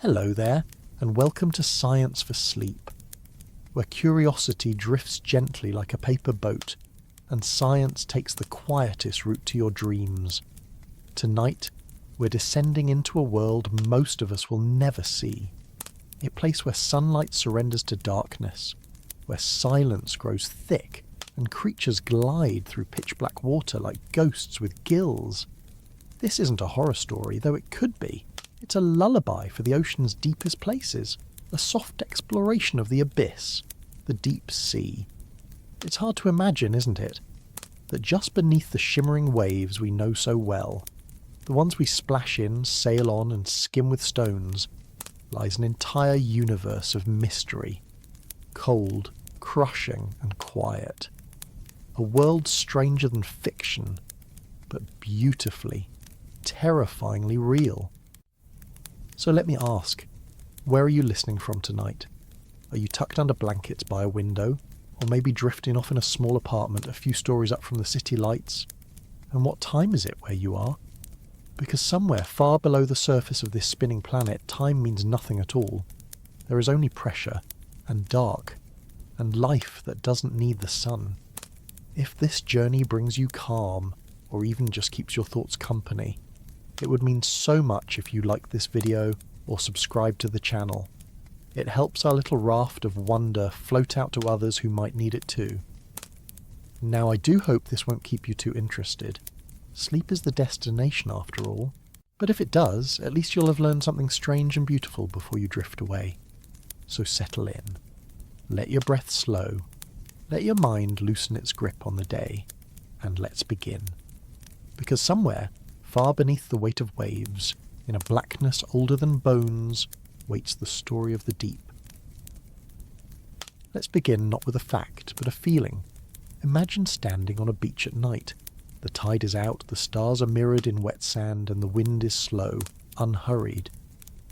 Hello there, and welcome to Science for Sleep, where curiosity drifts gently like a paper boat, and science takes the quietest route to your dreams. Tonight, we're descending into a world most of us will never see, a place where sunlight surrenders to darkness, where silence grows thick and creatures glide through pitch-black water like ghosts with gills. This isn't a horror story, though it could be. It's a lullaby for the ocean's deepest places, a soft exploration of the abyss, the deep sea. It's hard to imagine, isn't it, that just beneath the shimmering waves we know so well, the ones we splash in, sail on, and skim with stones, lies an entire universe of mystery, cold, crushing, and quiet. A world stranger than fiction, but beautifully, terrifyingly real. So let me ask, where are you listening from tonight? Are you tucked under blankets by a window, or maybe drifting off in a small apartment a few stories up from the city lights? And what time is it where you are? Because somewhere far below the surface of this spinning planet, time means nothing at all. There is only pressure, and dark, and life that doesn't need the sun. If this journey brings you calm, or even just keeps your thoughts company, it would mean so much if you like this video or subscribe to the channel. It helps our little raft of wonder float out to others who might need it too. Now, I do hope this won't keep you too interested. Sleep is the destination after all, but if it does, at least you'll have learned something strange and beautiful before you drift away. So settle in. Let your breath slow. Let your mind loosen its grip on the day, and let's begin. Because somewhere, far beneath the weight of waves, in a blackness older than bones, waits the story of the deep. Let's begin not with a fact, but a feeling. Imagine standing on a beach at night. The tide is out, the stars are mirrored in wet sand, and the wind is slow, unhurried.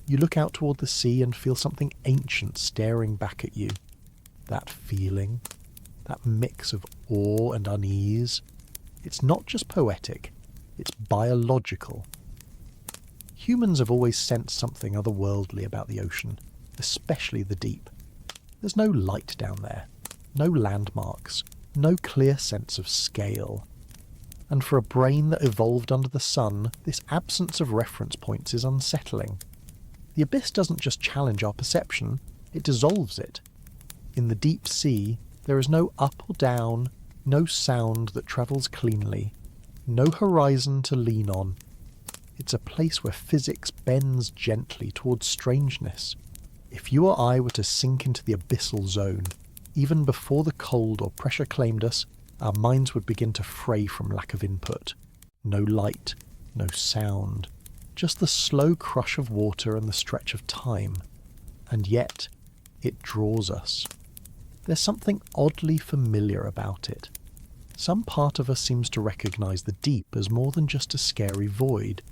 You look out toward the sea and feel something ancient staring back at you. That feeling, that mix of awe and unease, it's not just poetic, it's biological. Humans have always sensed something otherworldly about the ocean, especially the deep. There's no light down there, no landmarks, no clear sense of scale. And for a brain that evolved under the sun, this absence of reference points is unsettling. The abyss doesn't just challenge our perception, it dissolves it. In the deep sea, there is no up or down, no sound that travels cleanly, no horizon to lean on. It's a place where physics bends gently towards strangeness. If you or I were to sink into the abyssal zone, even before the cold or pressure claimed us, our minds would begin to fray from lack of input. No light, no sound, just the slow crush of water and the stretch of time. And yet, it draws us. There's something oddly familiar about it. Some part of us seems to recognize the deep as more than just a scary void.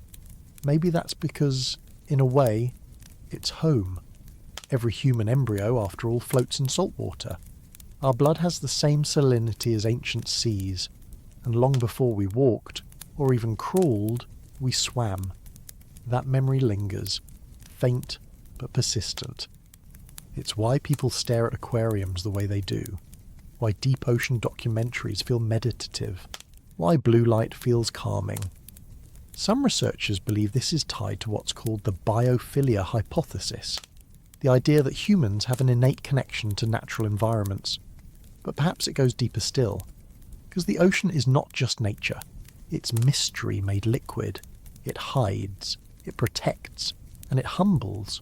Maybe that's because, in a way, it's home. Every human embryo, after all, floats in salt water. Our blood has the same salinity as ancient seas, and long before we walked, or even crawled, we swam. That memory lingers, faint but persistent. It's why people stare at aquariums the way they do, why deep ocean documentaries feel meditative, why blue light feels calming. Some researchers believe this is tied to what's called the biophilia hypothesis, the idea that humans have an innate connection to natural environments. But perhaps it goes deeper still, because the ocean is not just nature, it's mystery made liquid. It hides, it protects, and it humbles.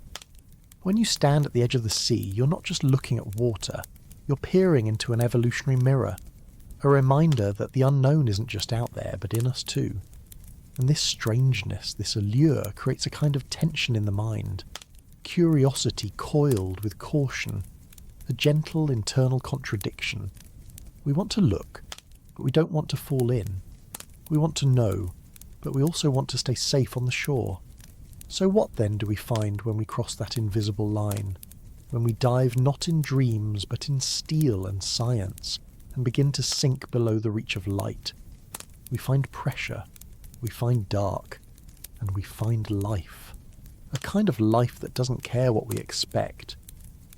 When you stand at the edge of the sea, you're not just looking at water, you're peering into an evolutionary mirror, a reminder that the unknown isn't just out there, but in us too. And this strangeness, this allure, creates a kind of tension in the mind, curiosity coiled with caution, a gentle internal contradiction. We want to look, but we don't want to fall in. We want to know, but we also want to stay safe on the shore. So what then do we find when we cross that invisible line? When we dive not in dreams, but in steel and science, and begin to sink below the reach of light? We find pressure, we find dark, and we find life. a kind of life that doesn't care what we expect.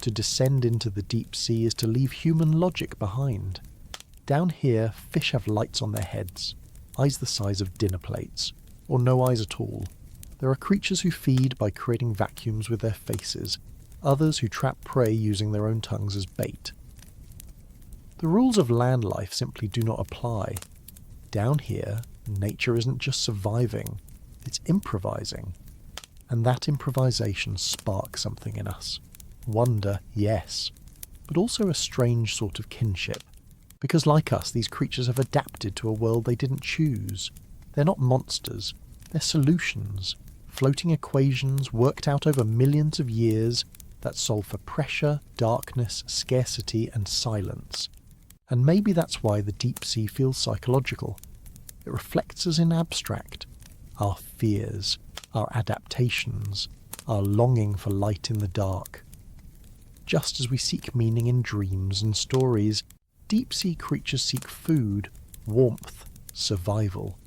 To descend into the deep sea is to leave human logic behind. Down here, fish have lights on their heads, eyes the size of dinner plates, or no eyes at all. There are creatures who feed by creating vacuums with their faces, others who trap prey using their own tongues as bait. The rules of land life simply do not apply. Down here, nature isn't just surviving, it's improvising. And that improvisation sparks something in us. Wonder, yes, but also a strange sort of kinship. Because like us, these creatures have adapted to a world they didn't choose. They're not monsters, they're solutions. Floating equations worked out over millions of years that solve for pressure, darkness, scarcity, and silence. And maybe that's why the deep sea feels psychological. It reflects us in abstract. Our fears, our adaptations, our longing for light in the dark. Just as we seek meaning in dreams and stories, deep-sea creatures seek food, warmth, survival.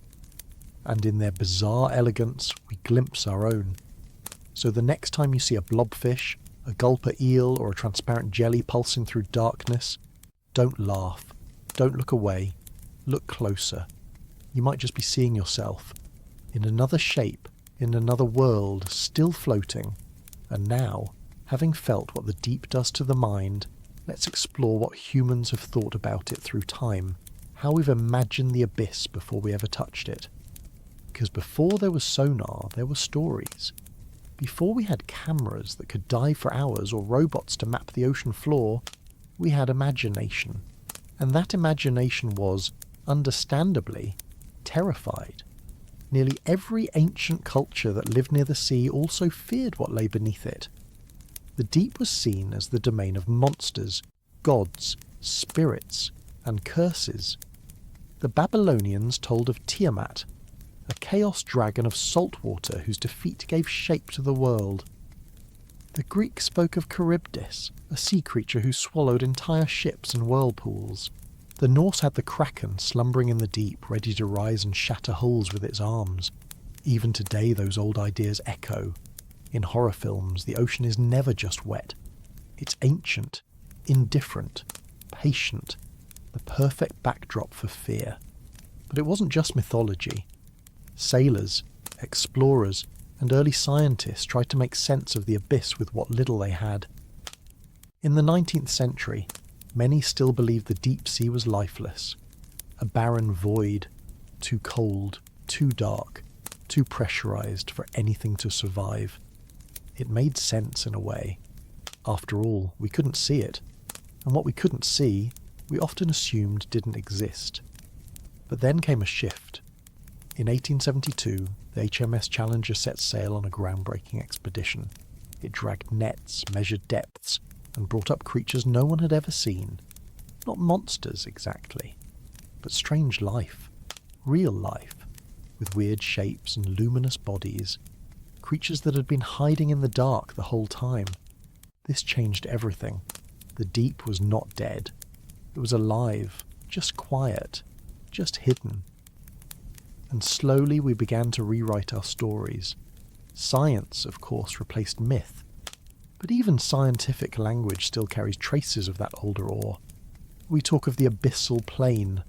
And in their bizarre elegance, we glimpse our own. So the next time you see a blobfish, a gulper eel, or a transparent jelly pulsing through darkness, don't laugh, don't look away, look closer. You might just be seeing yourself, in another shape, in another world, still floating. And now, having felt what the deep does to the mind, let's explore what humans have thought about it through time, how we've imagined the abyss before we ever touched it. Because before there was sonar, there were stories. Before we had cameras that could dive for hours or robots to map the ocean floor, we had imagination. And that imagination was, understandably, terrified. Nearly every ancient culture that lived near the sea also feared what lay beneath it. The deep was seen as the domain of monsters, gods, spirits, and curses. The Babylonians told of Tiamat, a chaos dragon of salt water whose defeat gave shape to the world. The Greeks spoke of Charybdis, a sea creature who swallowed entire ships and whirlpools. The Norse had the kraken slumbering in the deep, ready to rise and shatter hulls with its arms. Even today those old ideas echo. In horror films, the ocean is never just wet. It's ancient, indifferent, patient, the perfect backdrop for fear. But it wasn't just mythology. Sailors, explorers, and early scientists tried to make sense of the abyss with what little they had. In the 19th century, many still believed the deep sea was lifeless, a barren void, too cold, too dark, too pressurized for anything to survive. It made sense in a way. After all, we couldn't see it, and what we couldn't see, we often assumed didn't exist. But then came a shift. In 1872, the HMS Challenger set sail on a groundbreaking expedition. It dragged nets, measured depths, and brought up creatures no one had ever seen. Not monsters, exactly, but strange life, real life, with weird shapes and luminous bodies, creatures that had been hiding in the dark the whole time. This changed everything. The deep was not dead. It was alive, just quiet, just hidden. And slowly we began to rewrite our stories. Science, of course, replaced myth. But even scientific language still carries traces of that older awe. We talk of the abyssal plain,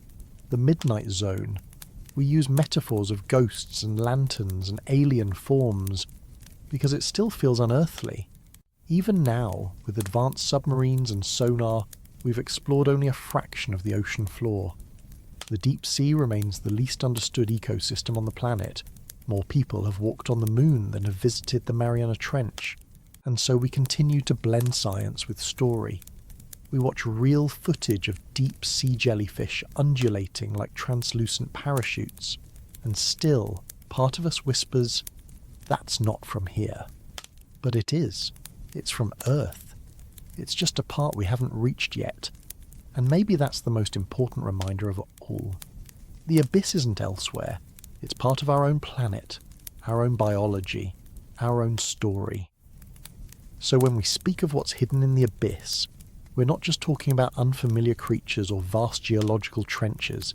the midnight zone. We use metaphors of ghosts and lanterns and alien forms, because it still feels unearthly. Even now, with advanced submarines and sonar, we've explored only a fraction of the ocean floor. The deep sea remains the least understood ecosystem on the planet. More people have walked on the moon than have visited the Mariana Trench. And so we continue to blend science with story. We watch real footage of deep sea jellyfish undulating like translucent parachutes. And still, part of us whispers, that's not from here. But it is. It's from Earth. It's just a part we haven't reached yet. And maybe that's the most important reminder of all. The abyss isn't elsewhere. It's part of our own planet, our own biology, our own story. So when we speak of what's hidden in the abyss, we're not just talking about unfamiliar creatures or vast geological trenches.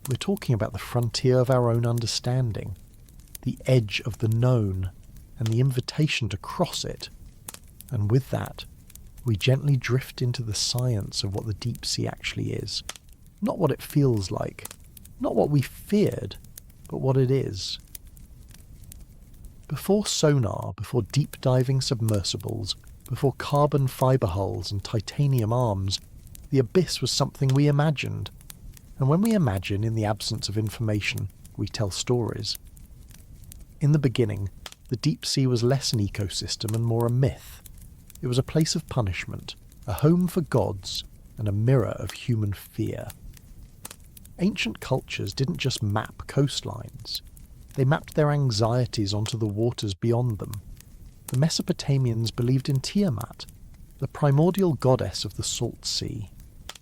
We're talking about the frontier of our own understanding, the edge of the known, and the invitation to cross it. And with that, we gently drift into the science of what the deep sea actually is. Not what it feels like, not what we feared, but what it is. Before sonar, before deep-diving submersibles, before carbon fibre hulls and titanium arms, the abyss was something we imagined. And when we imagine in the absence of information, we tell stories. In the beginning, the deep sea was less an ecosystem and more a myth. It was a place of punishment, a home for gods, and a mirror of human fear. Ancient cultures didn't just map coastlines. They mapped their anxieties onto the waters beyond them. The Mesopotamians believed in Tiamat, the primordial goddess of the salt sea.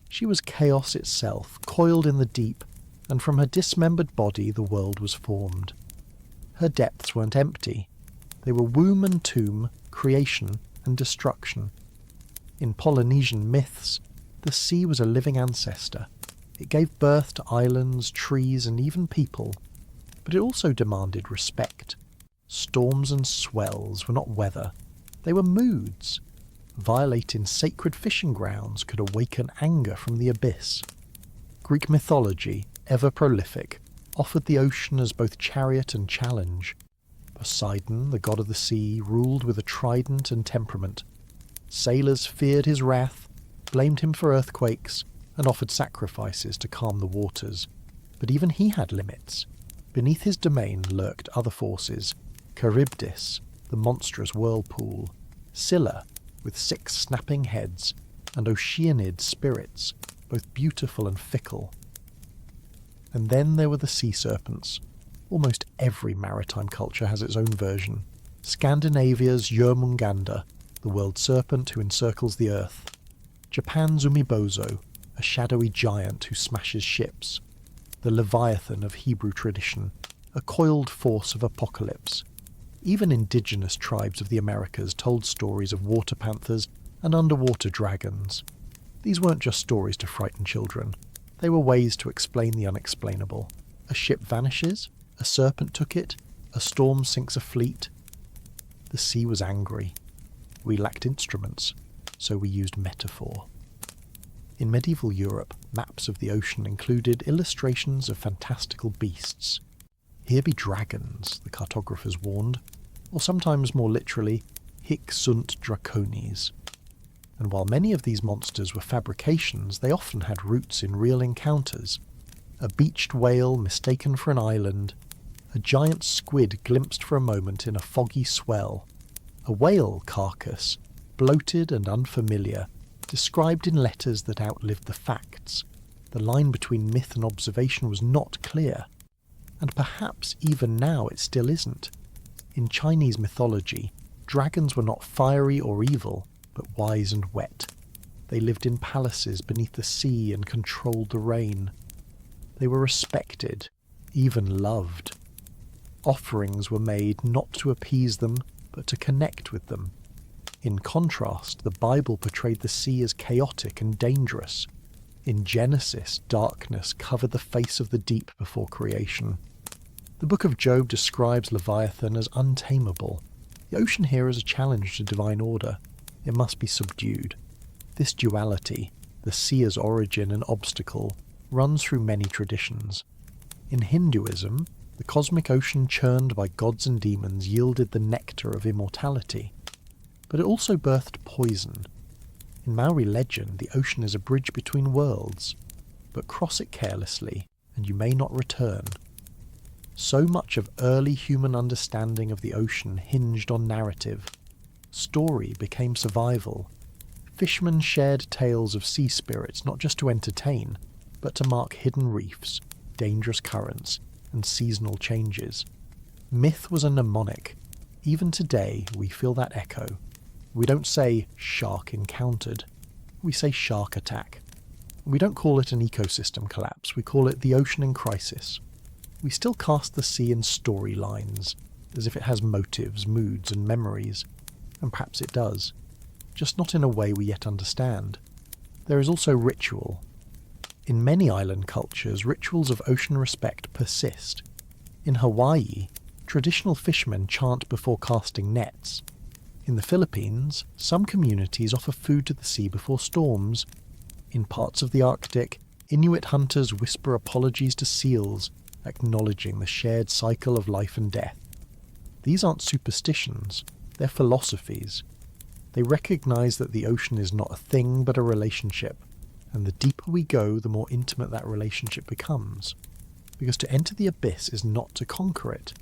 She was chaos itself, coiled in the deep, and from her dismembered body the world was formed. Her depths weren't empty. They were womb and tomb, creation and destruction. In Polynesian myths, the sea was a living ancestor. It gave birth to islands, trees, and even people. But it also demanded respect. Storms and swells were not weather. They were moods. Violating sacred fishing grounds could awaken anger from the abyss. Greek mythology, ever prolific, offered the ocean as both chariot and challenge. Poseidon, the god of the sea, ruled with a trident and temperament. Sailors feared his wrath, blamed him for earthquakes, and offered sacrifices to calm the waters. But even he had limits. Beneath his domain lurked other forces: Charybdis, the monstrous whirlpool; Scylla, with 6 snapping heads; and Oceanid spirits, both beautiful and fickle. And then there were the sea serpents. Almost every maritime culture has its own version. Scandinavia's Jörmungandr, the world serpent who encircles the earth. Japan's Umibozo, a shadowy giant who smashes ships. The Leviathan of Hebrew tradition, a coiled force of apocalypse. Even indigenous tribes of the Americas told stories of water panthers and underwater dragons. These weren't just stories to frighten children. They were ways to explain the unexplainable. A ship vanishes, a serpent took it, a storm sinks a fleet. The sea was angry. We lacked instruments, so we used metaphor. In medieval Europe, maps of the ocean included illustrations of fantastical beasts. Here be dragons, the cartographers warned, or sometimes more literally, hic sunt dracones. And while many of these monsters were fabrications, they often had roots in real encounters. A beached whale mistaken for an island, a giant squid glimpsed for a moment in a foggy swell, a whale carcass, bloated and unfamiliar, described in letters that outlived the facts. The line between myth and observation was not clear. And perhaps even now it still isn't. In Chinese mythology, dragons were not fiery or evil, but wise and wet. They lived in palaces beneath the sea and controlled the rain. They were respected, even loved. Offerings were made not to appease them, but to connect with them. In contrast, the Bible portrayed the sea as chaotic and dangerous. In Genesis, darkness covered the face of the deep before creation. The book of Job describes Leviathan as untamable. The ocean here is a challenge to divine order. It must be subdued. This duality, the sea as origin and obstacle, runs through many traditions. In Hinduism, the cosmic ocean churned by gods and demons yielded the nectar of immortality. But it also birthed poison. In Maori legend, the ocean is a bridge between worlds, but cross it carelessly, and you may not return. So much of early human understanding of the ocean hinged on narrative. Story became survival. Fishermen shared tales of sea spirits not just to entertain, but to mark hidden reefs, dangerous currents, and seasonal changes. Myth was a mnemonic. Even today, we feel that echo. We don't say shark encountered. We say shark attack. We don't call it an ecosystem collapse. We call it the ocean in crisis. We still cast the sea in storylines, as if it has motives, moods, and memories. And perhaps it does. Just not in a way we yet understand. There is also ritual. In many island cultures, rituals of ocean respect persist. In Hawaii, Traditional fishermen chant before casting nets. In the Philippines, some communities offer food to the sea before storms. In parts of the Arctic, Inuit hunters whisper apologies to seals, acknowledging the shared cycle of life and death. These aren't superstitions, they're philosophies. They recognize that the ocean is not a thing but a relationship, and the deeper we go, the more intimate that relationship becomes. Because to enter the abyss is not to conquer it,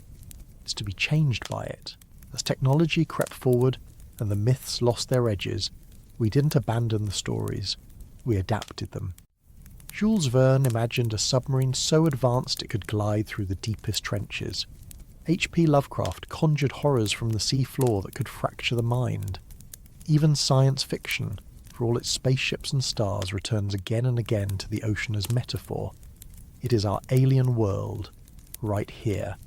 it's to be changed by it. As technology crept forward and the myths lost their edges, we didn't abandon the stories, we adapted them. Jules Verne imagined a submarine so advanced it could glide through the deepest trenches. H.P. Lovecraft conjured horrors from the sea floor that could fracture the mind. Even science fiction, for all its spaceships and stars, returns again and again to the ocean as metaphor. It is our alien world, right here,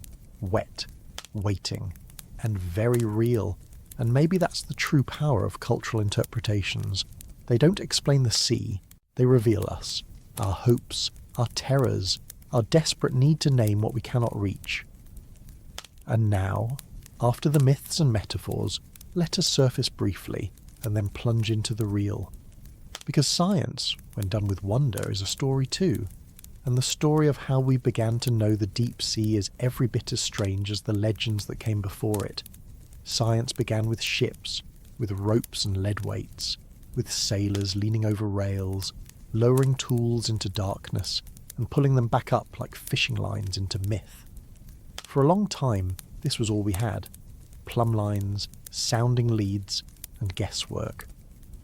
wet, waiting, and very real. And maybe that's the true power of cultural interpretations. They don't explain the sea, they reveal us, our hopes, our terrors, our desperate need to name what we cannot reach. And now, after the myths and metaphors, let us surface briefly and then plunge into the real. Because science, when done with wonder, is a story too, and the story of how we began to know the deep sea is every bit as strange as the legends that came before it. Science began with ships, with ropes and lead weights, with sailors leaning over rails, lowering tools into darkness and pulling them back up like fishing lines into myth. For a long time, this was all we had: plumb lines, sounding leads, and guesswork.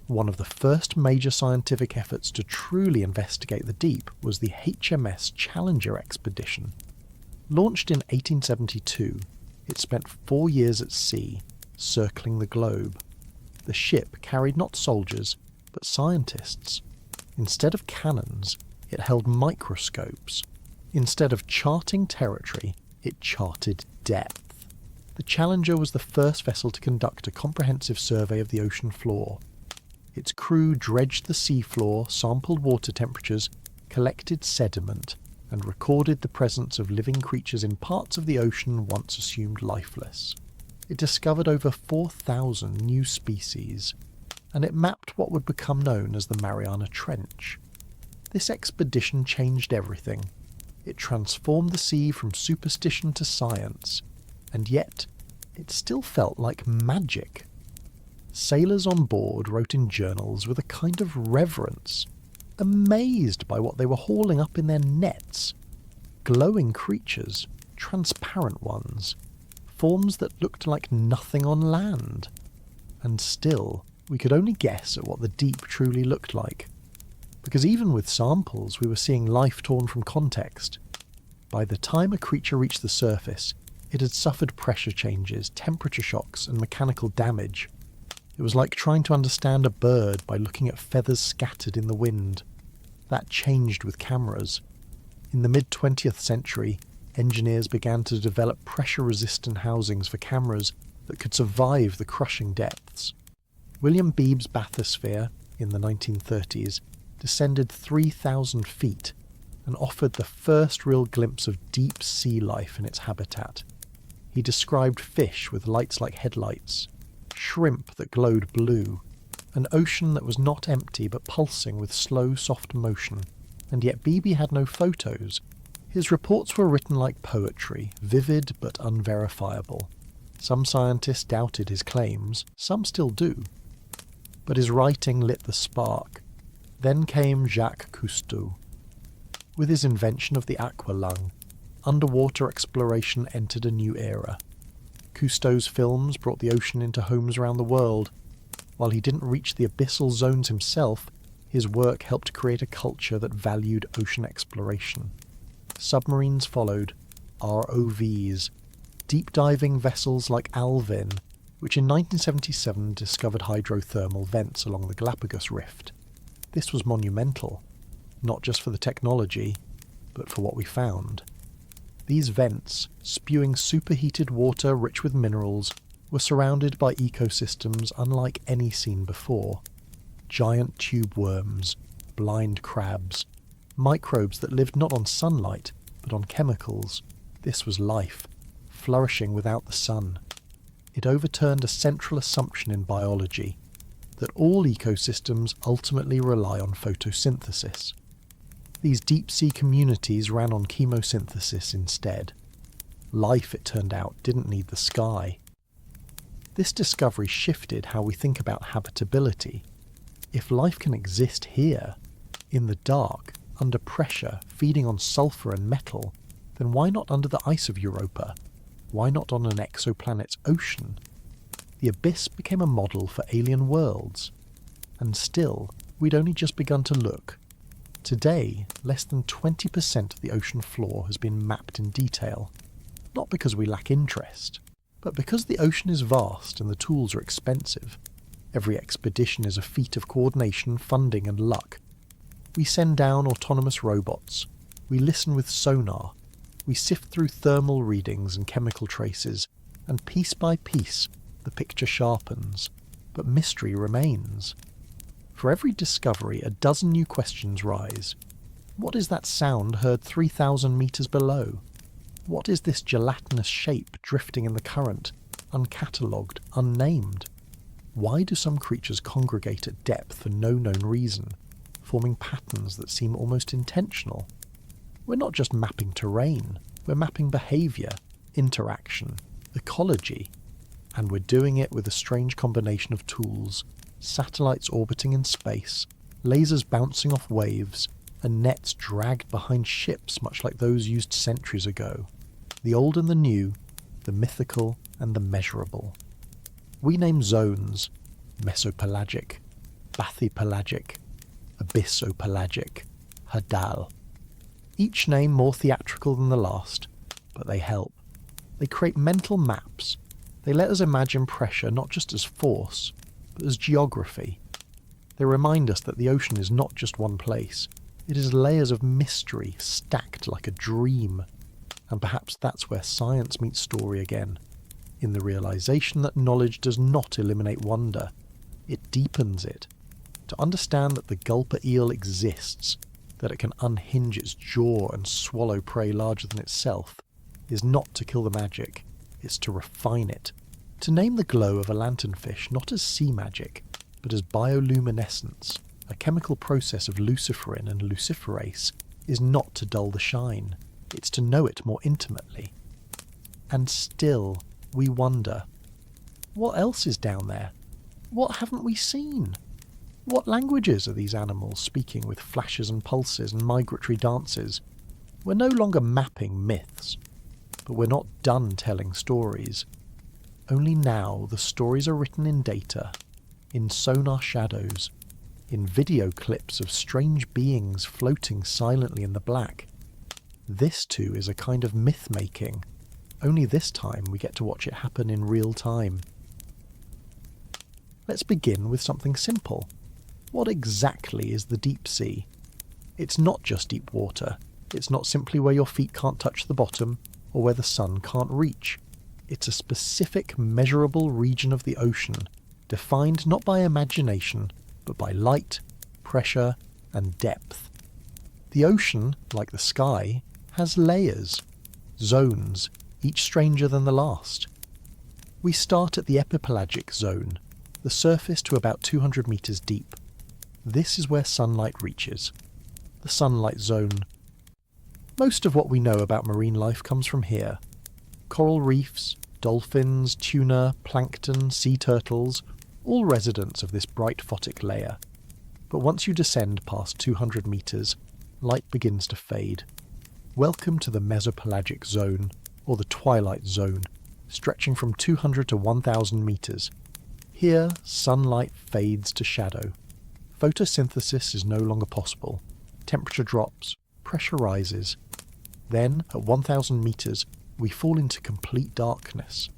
One of the first major scientific efforts to truly investigate the deep was the HMS Challenger expedition. Launched in 1872, it spent 4 years at sea, circling the globe. The ship carried not soldiers, but scientists. Instead of cannons, it held microscopes. Instead of charting territory, it charted depth. The Challenger was the first vessel to conduct a comprehensive survey of the ocean floor. Its crew dredged the seafloor, sampled water temperatures, collected sediment, and recorded the presence of living creatures in parts of the ocean once assumed lifeless. It discovered over 4,000 new species, and it mapped what would become known as the Mariana Trench. This expedition changed everything. It transformed the sea from superstition to science, and yet it still felt like magic. Sailors on board wrote in journals with a kind of reverence, amazed by what they were hauling up in their nets. Glowing creatures, transparent ones, forms that looked like nothing on land. And still, we could only guess at what the deep truly looked like. Because even with samples, we were seeing life torn from context. By the time a creature reached the surface, it had suffered pressure changes, temperature shocks, and mechanical damage. It was like trying to understand a bird by looking at feathers scattered in the wind. That changed with cameras. In the mid-20th century, engineers began to develop pressure-resistant housings for cameras that could survive the crushing depths. William Beebe's bathysphere, in the 1930s, descended 3,000 feet and offered the first real glimpse of deep sea life in its habitat. He described fish with lights like headlights, shrimp that glowed blue, an ocean that was not empty but pulsing with slow, soft motion, and yet Beebe had no photos. His reports were written like poetry, vivid but unverifiable. Some scientists doubted his claims, some still do. But his writing lit the spark. Then came Jacques Cousteau. With his invention of the aqualung, underwater exploration entered a new era. Cousteau's films brought the ocean into homes around the world. While he didn't reach the abyssal zones himself, his work helped create a culture that valued ocean exploration. Submarines followed, ROVs, deep-diving vessels like Alvin, which in 1977 discovered hydrothermal vents along the Galapagos Rift. This was monumental, not just for the technology, but for what we found. These vents, spewing superheated water rich with minerals, were surrounded by ecosystems unlike any seen before. Giant tube worms, blind crabs, microbes that lived not on sunlight, but on chemicals. This was life, flourishing without the sun. It overturned a central assumption in biology, that all ecosystems ultimately rely on photosynthesis. These deep-sea communities ran on chemosynthesis instead. Life, it turned out, didn't need the sky. This discovery shifted how we think about habitability. If life can exist here, in the dark, under pressure, feeding on sulfur and metal, then why not under the ice of Europa? Why not on an exoplanet's ocean? The abyss became a model for alien worlds. And still, we'd only just begun to look. Today, less than 20% of the ocean floor has been mapped in detail. Not because we lack interest, but because the ocean is vast and the tools are expensive. Every expedition is a feat of coordination, funding and luck. We send down autonomous robots. We listen with sonar. We sift through thermal readings and chemical traces, and piece by piece, the picture sharpens, but mystery remains. For every discovery, a dozen new questions rise. What is that sound heard 3,000 metres below? What is this gelatinous shape drifting in the current, uncatalogued, unnamed? Why do some creatures congregate at depth for no known reason, forming patterns that seem almost intentional? We're not just mapping terrain, we're mapping behaviour, interaction, ecology. And we're doing it with a strange combination of tools: satellites orbiting in space, lasers bouncing off waves, and nets dragged behind ships much like those used centuries ago. The old and the new, the mythical and the measurable. We name zones: mesopelagic, bathypelagic, abyssopelagic, hadal. Each name more theatrical than the last, but they help. They create mental maps. They let us imagine pressure not just as force, but as geography. They remind us that the ocean is not just one place. It is layers of mystery stacked like a dream. And perhaps that's where science meets story again, in the realization that knowledge does not eliminate wonder. It deepens it. To understand that the gulper eel exists, that it can unhinge its jaw and swallow prey larger than itself, is not to kill the magic, it's to refine it. To name the glow of a lanternfish not as sea magic, but as bioluminescence, a chemical process of luciferin and luciferase, is not to dull the shine, it's to know it more intimately. And still, we wonder, what else is down there? What haven't we seen? What languages are these animals speaking with flashes and pulses and migratory dances? We're no longer mapping myths, but we're not done telling stories. Only now the stories are written in data, in sonar shadows, in video clips of strange beings floating silently in the black. This too is a kind of myth-making, only this time we get to watch it happen in real time. Let's begin with something simple. What exactly is the deep sea? It's not just deep water. It's not simply where your feet can't touch the bottom, or where the sun can't reach. It's a specific, measurable region of the ocean, defined not by imagination, but by light, pressure, and depth. The ocean, like the sky, has layers, zones, each stranger than the last. We start at the epipelagic zone, the surface to about 200 metres deep. This is where sunlight reaches. The sunlight zone. Most of what we know about marine life comes from here. Coral reefs, dolphins, tuna, plankton, sea turtles, all residents of this bright photic layer. But once you descend past 200 metres, light begins to fade. Welcome to the mesopelagic zone, or the twilight zone, stretching from 200 to 1,000 metres. Here, sunlight fades to shadow. Photosynthesis is no longer possible. Temperature drops, pressure rises. Then, at 1,000 metres, we fall into complete darkness.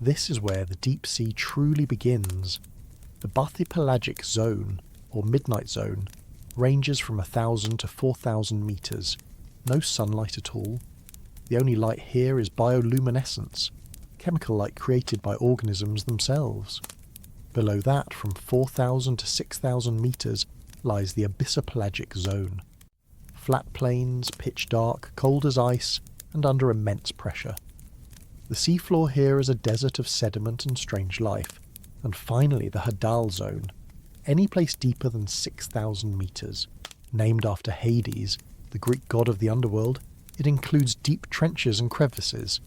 This is where the deep sea truly begins. The bathypelagic zone, or midnight zone, ranges from 1,000 to 4,000 metres. No sunlight at all. The only light here is bioluminescence, chemical light created by organisms themselves. Below that, from 4,000 to 6,000 metres, lies the abyssopelagic zone. Flat plains, pitch dark, cold as ice, and under immense pressure. The seafloor here is a desert of sediment and strange life. And finally, the Hadal Zone. Any place deeper than 6,000 meters. Named after Hades, the Greek god of the underworld, it includes deep trenches and crevices.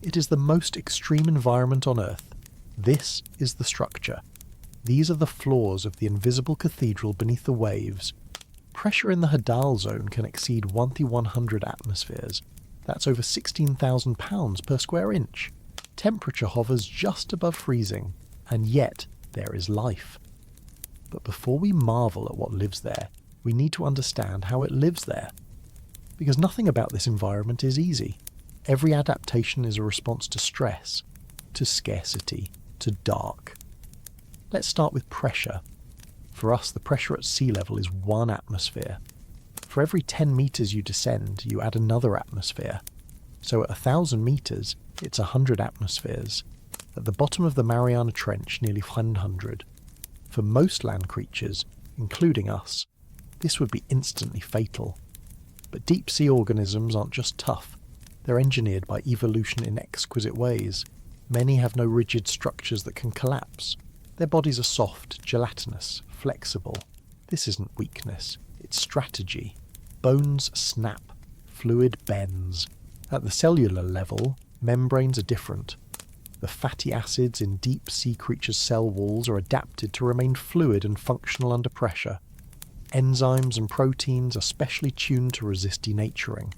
It is the most extreme environment on Earth. This is the structure. These are the floors of the invisible cathedral beneath the waves. Pressure in the Hadal Zone can exceed 1,100 atmospheres. That's over 16,000 pounds per square inch. Temperature hovers just above freezing, and yet there is life. But before we marvel at what lives there, we need to understand how it lives there. Because nothing about this environment is easy. Every adaptation is a response to stress, to scarcity, to dark. Let's start with pressure. For us, the pressure at sea level is 1 atmosphere. For every 10 meters you descend, you add another atmosphere. So at 1,000 meters, it's 100 atmospheres. At the bottom of the Mariana Trench, nearly 100. For most land creatures, including us, this would be instantly fatal. But deep-sea organisms aren't just tough. They're engineered by evolution in exquisite ways. Many have no rigid structures that can collapse. Their bodies are soft, gelatinous, flexible. This isn't weakness, it's strategy. Bones snap, fluid bends. At the cellular level, membranes are different. The fatty acids in deep-sea creatures' cell walls are adapted to remain fluid and functional under pressure. Enzymes and proteins are specially tuned to resist denaturing.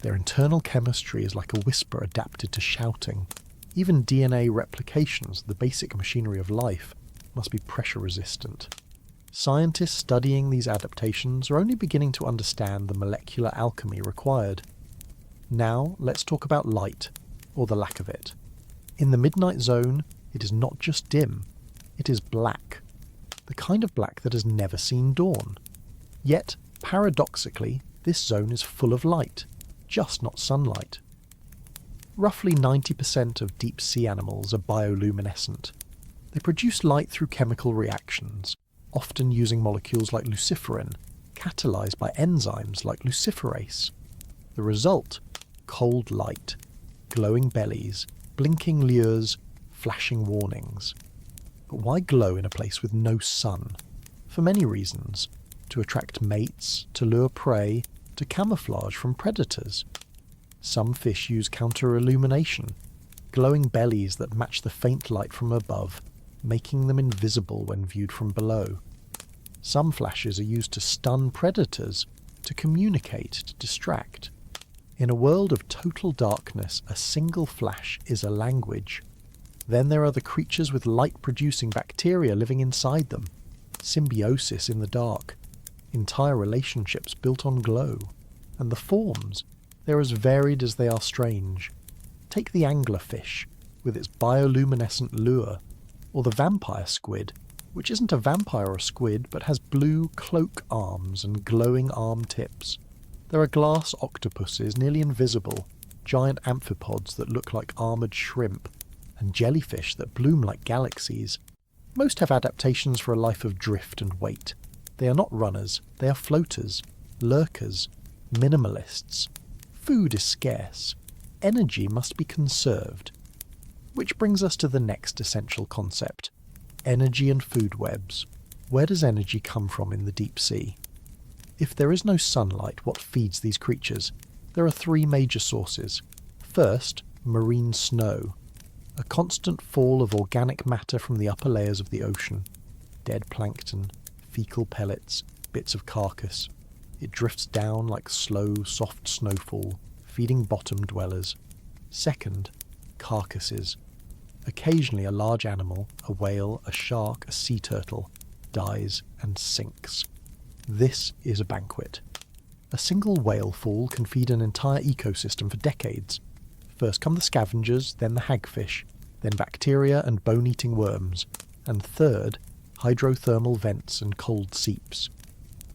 Their internal chemistry is like a whisper adapted to shouting. Even DNA replications, the basic machinery of life, must be pressure-resistant. Scientists studying these adaptations are only beginning to understand the molecular alchemy required. Now, let's talk about light, or the lack of it. In the midnight zone, it is not just dim, it is black. The kind of black that has never seen dawn. Yet, paradoxically, this zone is full of light, just not sunlight. Roughly 90% of deep-sea animals are bioluminescent. They produce light through chemical reactions, often using molecules like luciferin, catalyzed by enzymes like luciferase. The result? Cold light, glowing bellies, blinking lures, flashing warnings. But why glow in a place with no sun? For many reasons. To attract mates, to lure prey, to camouflage from predators. Some fish use counter-illumination, glowing bellies that match the faint light from above, making them invisible when viewed from below. Some flashes are used to stun predators, to communicate, to distract. In a world of total darkness, a single flash is a language. Then there are the creatures with light-producing bacteria living inside them. Symbiosis in the dark. Entire relationships built on glow. And the forms, they're as varied as they are strange. Take the anglerfish, with its bioluminescent lure, or the vampire squid, which isn't a vampire or squid, but has blue cloak arms and glowing arm tips. There are glass octopuses nearly invisible, giant amphipods that look like armoured shrimp, and jellyfish that bloom like galaxies. Most have adaptations for a life of drift and weight. They are not runners, they are floaters, lurkers, minimalists. Food is scarce. Energy must be conserved. Which brings us to the next essential concept. Energy and food webs. Where does energy come from in the deep sea? If there is no sunlight, what feeds these creatures? There are 3 major sources. First, marine snow. A constant fall of organic matter from the upper layers of the ocean. Dead plankton, fecal pellets, bits of carcass. It drifts down like slow, soft snowfall, feeding bottom dwellers. Second, carcasses. Occasionally a large animal, a whale, a shark, a sea turtle, dies and sinks. This is a banquet. A single whale fall can feed an entire ecosystem for decades. First come the scavengers, then the hagfish, then bacteria and bone-eating worms, and third, hydrothermal vents and cold seeps.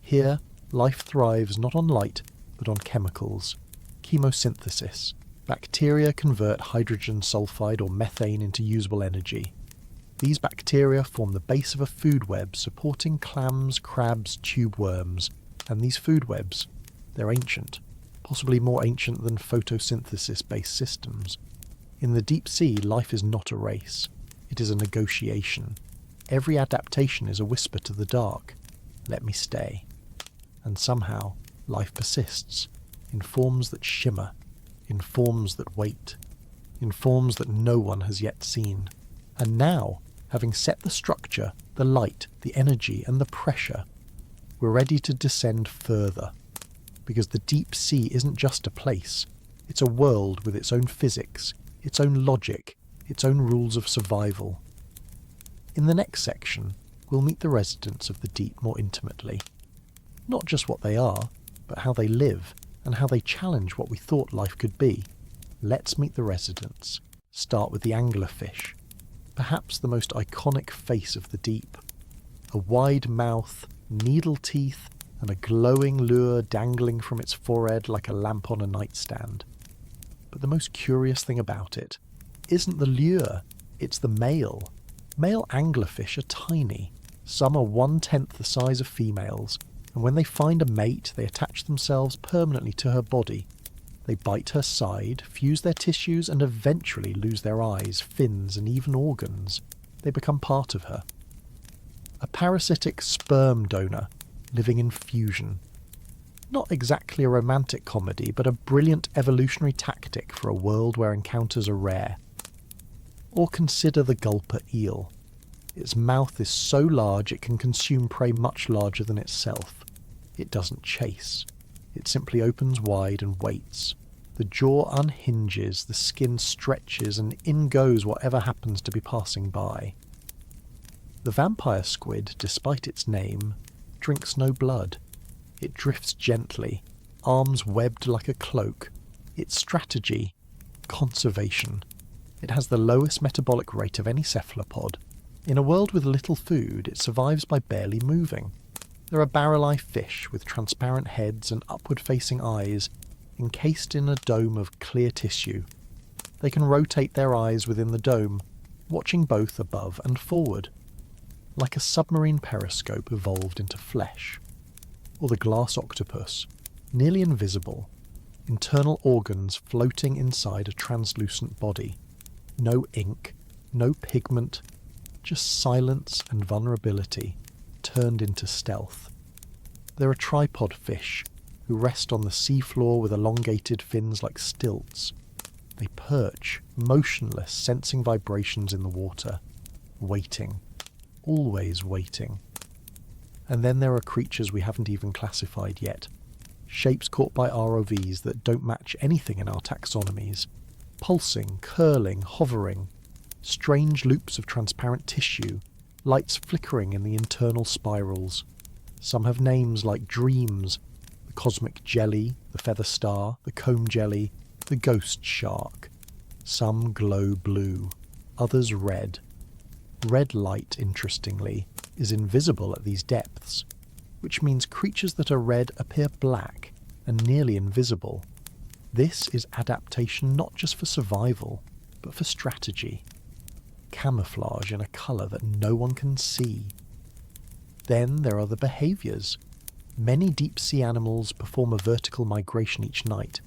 Here, life thrives not on light, but on chemicals. Chemosynthesis. Bacteria convert hydrogen sulfide or methane into usable energy. These bacteria form the base of a food web supporting clams, crabs, tube worms, and these food webs, they're ancient, possibly more ancient than photosynthesis-based systems. In the deep sea, life is not a race. It is a negotiation. Every adaptation is a whisper to the dark. Let me stay. And somehow, life persists, in forms that shimmer, in forms that wait, in forms that no one has yet seen. And now, having set the structure, the light, the energy, and the pressure, we're ready to descend further. Because the deep sea isn't just a place. It's a world with its own physics, its own logic, its own rules of survival. In the next section, we'll meet the residents of the deep more intimately. Not just what they are, but how they live, and how they challenge what we thought life could be. Let's meet the residents. Start with the anglerfish, perhaps the most iconic face of the deep. A wide mouth, needle teeth, and a glowing lure dangling from its forehead like a lamp on a nightstand. But the most curious thing about it isn't the lure, it's the male. Male anglerfish are tiny. Some are 1/10 the size of females, and when they find a mate, they attach themselves permanently to her body. They bite her side, fuse their tissues, and eventually lose their eyes, fins, and even organs. They become part of her. A parasitic sperm donor living in fusion. Not exactly a romantic comedy, but a brilliant evolutionary tactic for a world where encounters are rare. Or consider the gulper eel. Its mouth is so large it can consume prey much larger than itself. It doesn't chase. It simply opens wide and waits. The jaw unhinges, the skin stretches, and in goes whatever happens to be passing by. The vampire squid, despite its name, drinks no blood. It drifts gently, arms webbed like a cloak. Its strategy? Conservation. It has the lowest metabolic rate of any cephalopod. In a world with little food, it survives by barely moving. There are barrel-eye fish with transparent heads and upward-facing eyes, encased in a dome of clear tissue. They can rotate their eyes within the dome, watching both above and forward, like a submarine periscope evolved into flesh. Or the glass octopus, nearly invisible, internal organs floating inside a translucent body. No ink, no pigment, just silence and vulnerability turned into stealth. There are tripod fish who rest on the seafloor with elongated fins like stilts. They perch, motionless, sensing vibrations in the water, waiting, always waiting. And then there are creatures we haven't even classified yet, shapes caught by ROVs that don't match anything in our taxonomies, pulsing, curling, hovering, strange loops of transparent tissue, lights flickering in the internal spirals. Some have names like dreams, the cosmic jelly, the feather star, the comb jelly, the ghost shark. Some glow blue, others red. Red light, interestingly, is invisible at these depths, which means creatures that are red appear black and nearly invisible. This is adaptation not just for survival, but for strategy. Camouflage in a colour that no one can see. Then there are the behaviours. Many deep-sea animals perform a vertical migration each night.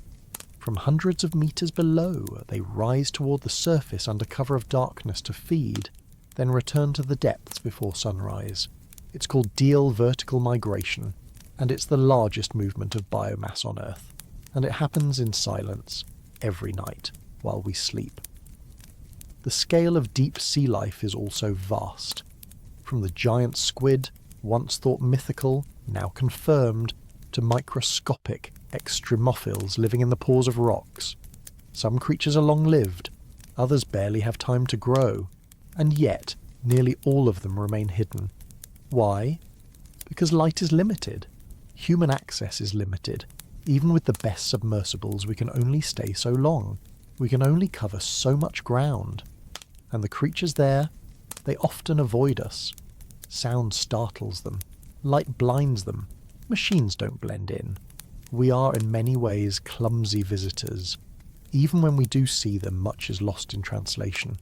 From hundreds of metres below, they rise toward the surface under cover of darkness to feed, then return to the depths before sunrise. It's called diel vertical migration, and it's the largest movement of biomass on Earth. And it happens in silence, every night, while we sleep. The scale of deep sea life is also vast. From the giant squid, once thought mythical, now confirmed, to microscopic extremophils living in the pores of rocks. Some creatures are long-lived, others barely have time to grow, and yet nearly all of them remain hidden. Why? Because light is limited. Human access is limited. Even with the best submersibles, we can only stay so long. We can only cover so much ground. And the creatures there, they often avoid us. Sound startles them. Light blinds them. Machines don't blend in. We are in many ways clumsy visitors. Even when we do see them, much is lost in translation.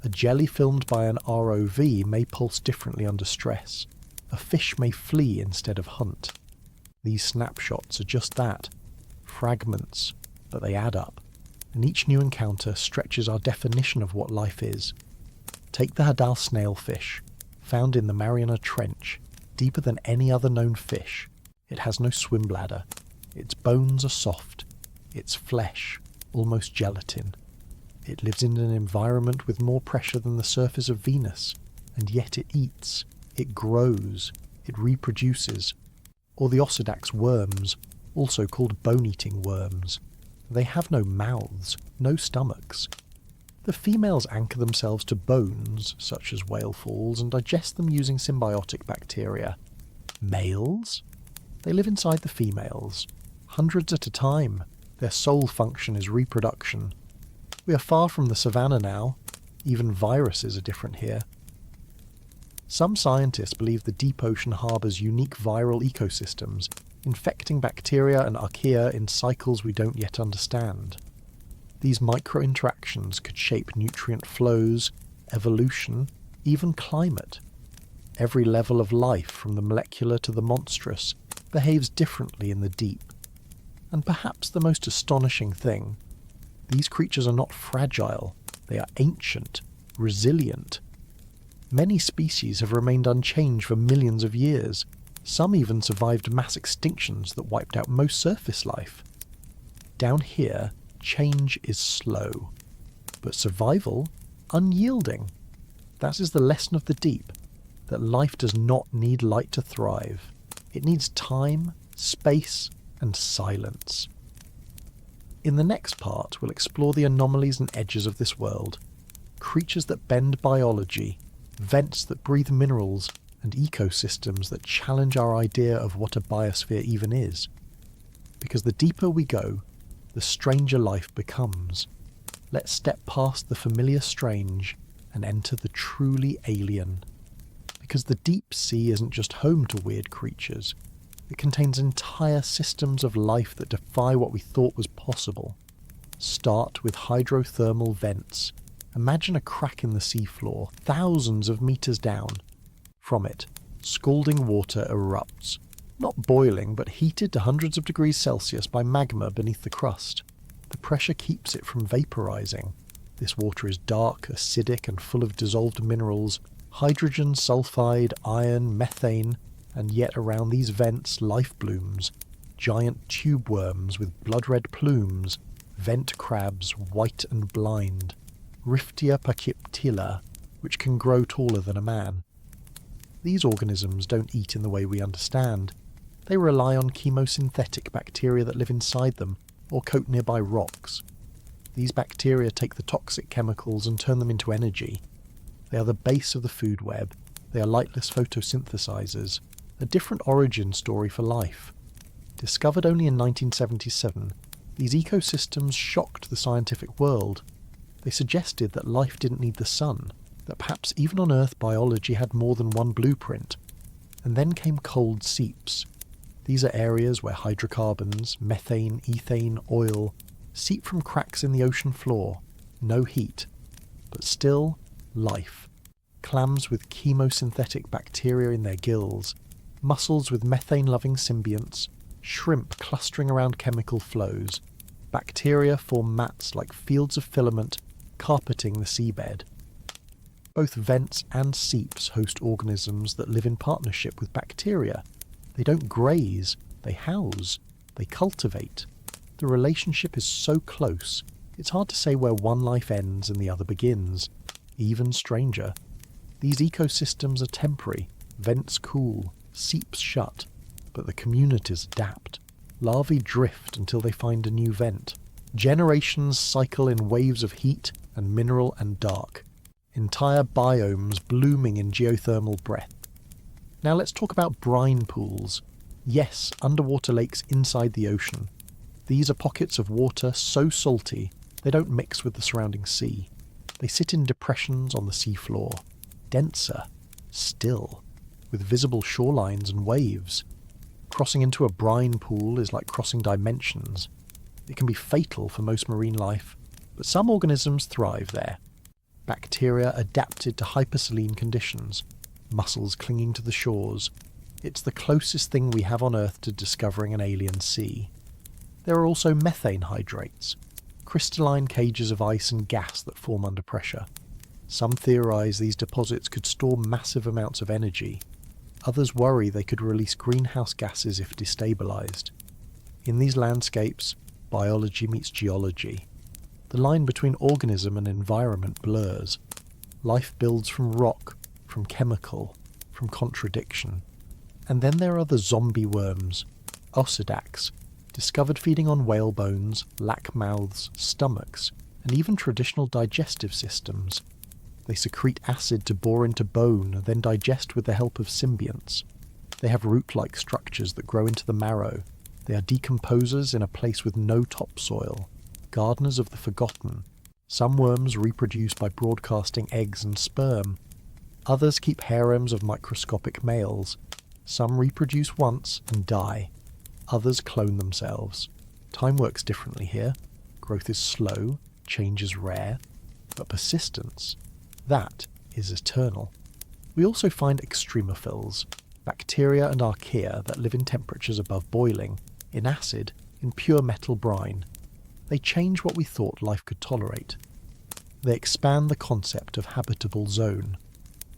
A jelly filmed by an ROV may pulse differently under stress. A fish may flee instead of hunt. These snapshots are just that. Fragments, but they add up. and each new encounter stretches our definition of what life is. Take the Hadal snailfish, found in the Mariana Trench, deeper than any other known fish. It has no swim bladder. Its bones are soft. Its flesh almost gelatin. It lives in an environment with more pressure than the surface of Venus, and yet it eats, it grows, it reproduces. Or the Osedax worms, also called bone-eating worms. They have no mouths, no stomachs. The females anchor themselves to bones, such as whale falls, and digest them using symbiotic bacteria. Males? They live inside the females, hundreds at a time. Their sole function is reproduction. We are far from the savannah now. Even viruses are different here. Some scientists believe the deep ocean harbours unique viral ecosystems, infecting bacteria and archaea in cycles we don't yet understand. These micro-interactions could shape nutrient flows, evolution, even climate. Every level of life, from the molecular to the monstrous, behaves differently in the deep. And perhaps the most astonishing thing, these creatures are not fragile, they are ancient, resilient. Many species have remained unchanged for millions of years. Some even survived mass extinctions that wiped out most surface life. Down here, change is slow, but survival, unyielding. That is the lesson of the deep, that life does not need light to thrive. It needs time, space, and silence. In the next part, we'll explore the anomalies and edges of this world, creatures that bend biology, vents that breathe minerals, and ecosystems that challenge our idea of what a biosphere even is. Because the deeper we go, the stranger life becomes. Let's step past the familiar strange and enter the truly alien. Because the deep sea isn't just home to weird creatures. It contains entire systems of life that defy what we thought was possible. Start with hydrothermal vents. Imagine a crack in the seafloor, thousands of meters down. From it, scalding water erupts. Not boiling, but heated to hundreds of degrees Celsius by magma beneath the crust. The pressure keeps it from vaporizing. This water is dark, acidic, and full of dissolved minerals, hydrogen, sulfide, iron, methane, and yet around these vents life blooms. Giant tube worms with blood-red plumes, vent crabs white and blind, Riftia pachyptila, which can grow taller than a man. These organisms don't eat in the way we understand. They rely on chemosynthetic bacteria that live inside them, or coat nearby rocks. These bacteria take the toxic chemicals and turn them into energy. They are the base of the food web. They are lightless photosynthesizers, a different origin story for life. Discovered only in 1977, these ecosystems shocked the scientific world. They suggested that life didn't need the sun, that perhaps even on Earth biology had more than one blueprint. And then came cold seeps. These are areas where hydrocarbons, methane, ethane, oil, seep from cracks in the ocean floor. No heat, but still life. Clams with chemosynthetic bacteria in their gills, mussels with methane-loving symbionts, shrimp clustering around chemical flows. Bacteria form mats like fields of filament, carpeting the seabed. Both vents and seeps host organisms that live in partnership with bacteria. They don't graze, they house, they cultivate. The relationship is so close, it's hard to say where one life ends and the other begins. Even stranger. These ecosystems are temporary, vents cool, seeps shut, but the communities adapt. Larvae drift until they find a new vent. Generations cycle in waves of heat and mineral and dark. Entire biomes blooming in geothermal breath. Now let's talk about brine pools. Yes, underwater lakes inside the ocean. These are pockets of water so salty they don't mix with the surrounding sea. They sit in depressions on the seafloor, denser, still, with visible shorelines and waves. Crossing into a brine pool is like crossing dimensions. It can be fatal for most marine life, but some organisms thrive there. Bacteria adapted to hypersaline conditions, mussels clinging to the shores. It's the closest thing we have on Earth to discovering an alien sea. There are also methane hydrates, crystalline cages of ice and gas that form under pressure. Some theorize these deposits could store massive amounts of energy. Others worry they could release greenhouse gases if destabilized. In these landscapes, biology meets geology. The line between organism and environment blurs. Life builds from rock, from chemical, from contradiction. And then there are the zombie worms, Osedax, discovered feeding on whale bones, lack mouths, stomachs, and even traditional digestive systems. They secrete acid to bore into bone, then digest with the help of symbionts. They have root-like structures that grow into the marrow. They are decomposers in a place with no topsoil, gardeners of the forgotten. Some worms reproduce by broadcasting eggs and sperm. Others keep harems of microscopic males. Some reproduce once and die. Others clone themselves. Time works differently here. Growth is slow, change is rare, but persistence, that is eternal. We also find extremophils, bacteria and archaea that live in temperatures above boiling, in acid, in pure metal brine. They change what we thought life could tolerate. They expand the concept of habitable zone,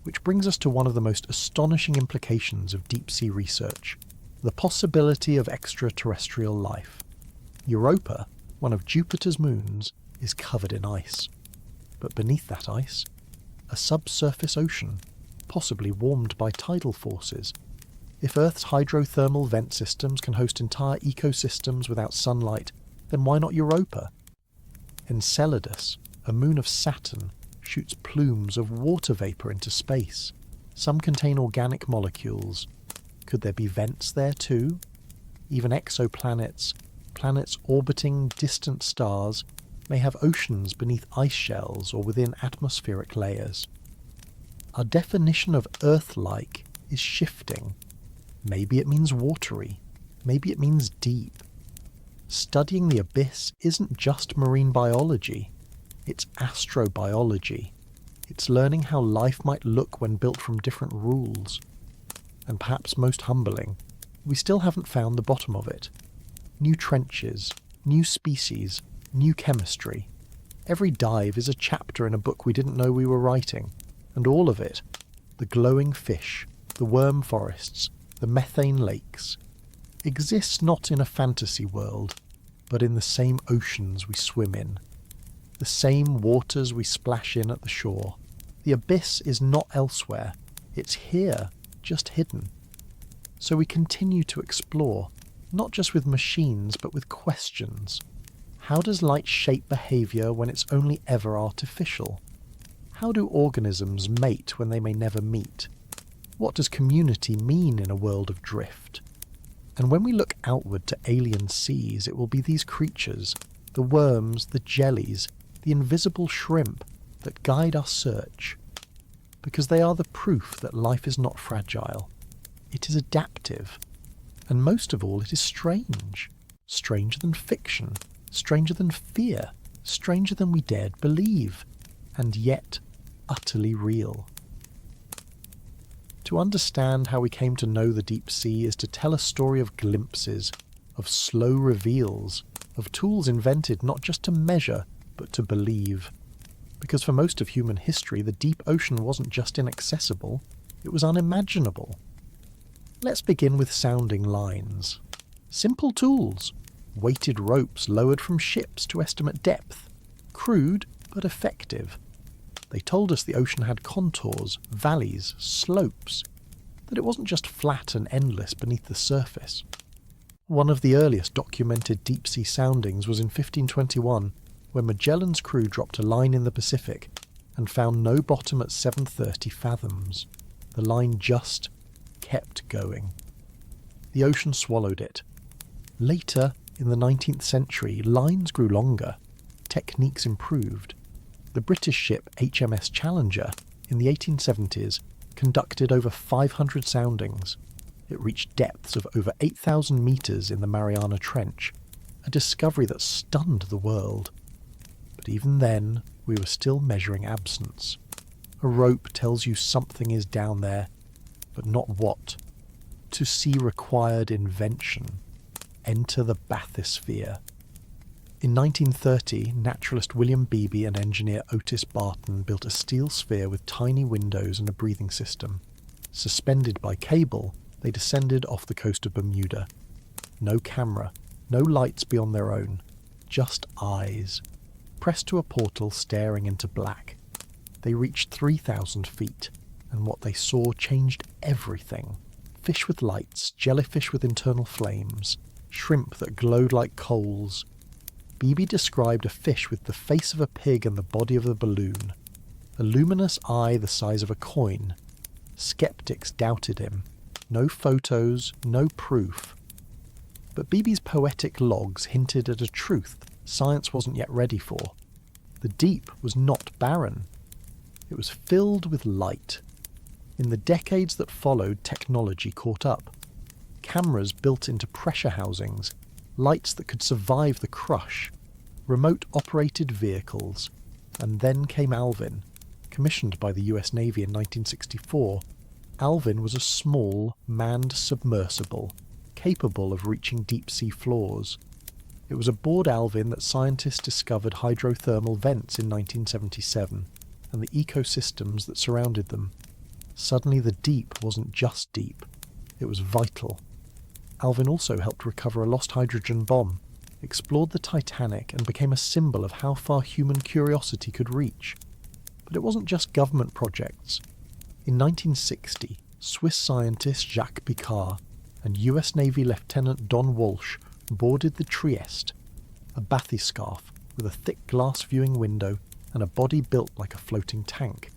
which brings us to one of the most astonishing implications of deep-sea research, the possibility of extraterrestrial life. Europa, one of Jupiter's moons, is covered in ice. But beneath that ice, a subsurface ocean, possibly warmed by tidal forces. If Earth's hydrothermal vent systems can host entire ecosystems without sunlight, then why not Europa? Enceladus, a moon of Saturn, shoots plumes of water vapour into space. Some contain organic molecules. Could there be vents there too? Even exoplanets, planets orbiting distant stars, may have oceans beneath ice shells or within atmospheric layers. Our definition of Earth-like is shifting. Maybe it means watery. Maybe it means deep. Studying the abyss isn't just marine biology. It's astrobiology. It's learning how life might look when built from different rules. And perhaps most humbling, we still haven't found the bottom of it. New trenches, new species, new chemistry. Every dive is a chapter in a book we didn't know we were writing. And all of it, the glowing fish, the worm forests, the methane lakes, exists not in a fantasy world, but in the same oceans we swim in. The same waters we splash in at the shore. The abyss is not elsewhere. It's here, just hidden. So we continue to explore, not just with machines, but with questions. How does light shape behaviour when it's only ever artificial? How do organisms mate when they may never meet? What does community mean in a world of drift? And when we look outward to alien seas, it will be these creatures, the worms, the jellies, the invisible shrimp, that guide our search. Because they are the proof that life is not fragile. It is adaptive. And most of all, it is strange. Stranger than fiction. Stranger than fear. Stranger than we dared believe. And yet, utterly real. To understand how we came to know the deep sea is to tell a story of glimpses, of slow reveals, of tools invented not just to measure, but to believe. Because for most of human history, the deep ocean wasn't just inaccessible, it was unimaginable. Let's begin with sounding lines. Simple tools. Weighted ropes lowered from ships to estimate depth. Crude, but effective. They told us the ocean had contours, valleys, slopes, that it wasn't just flat and endless beneath the surface. One of the earliest documented deep-sea soundings was in 1521, when Magellan's crew dropped a line in the Pacific and found no bottom at 730 fathoms. The line just kept going. The ocean swallowed it. Later, in the 19th century, lines grew longer. Techniques improved. The British ship HMS Challenger, in the 1870s, conducted over 500 soundings. It reached depths of over 8,000 metres in the Mariana Trench, a discovery that stunned the world. But even then, we were still measuring absence. A rope tells you something is down there, but not what. To see required invention. Enter the bathysphere. In 1930, naturalist William Beebe and engineer Otis Barton built a steel sphere with tiny windows and a breathing system. Suspended by cable, they descended off the coast of Bermuda. No camera, no lights beyond their own, just eyes, pressed to a portal staring into black. They reached 3,000 feet, and what they saw changed everything. Fish with lights, jellyfish with internal flames, shrimp that glowed like coals. Beebe described a fish with the face of a pig and the body of a balloon. A luminous eye the size of a coin. Skeptics doubted him. No photos, no proof. But Beebe's poetic logs hinted at a truth science wasn't yet ready for. The deep was not barren. It was filled with light. In the decades that followed, technology caught up. Cameras built into pressure housings, lights that could survive the crush, remote-operated vehicles, and then came Alvin, commissioned by the US Navy in 1964. Alvin was a small, manned submersible, capable of reaching deep-sea floors. It was aboard Alvin that scientists discovered hydrothermal vents in 1977, and the ecosystems that surrounded them. Suddenly the deep wasn't just deep, it was vital. Alvin also helped recover a lost hydrogen bomb, explored the Titanic, and became a symbol of how far human curiosity could reach. But it wasn't just government projects. In 1960, Swiss scientist Jacques Picard and US Navy Lieutenant Don Walsh boarded the Trieste, a bathyscaphe with a thick glass viewing window and a body built like a floating tank.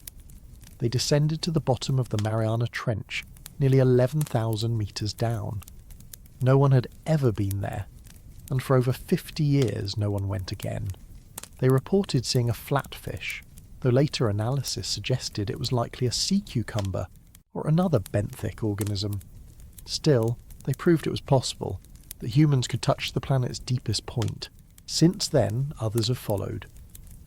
They descended to the bottom of the Mariana Trench, nearly 11,000 metres down. No one had ever been there, and for over 50 years no one went again. They reported seeing a flatfish, though later analysis suggested it was likely a sea cucumber or another benthic organism. Still, they proved it was possible, that humans could touch the planet's deepest point. Since then, others have followed.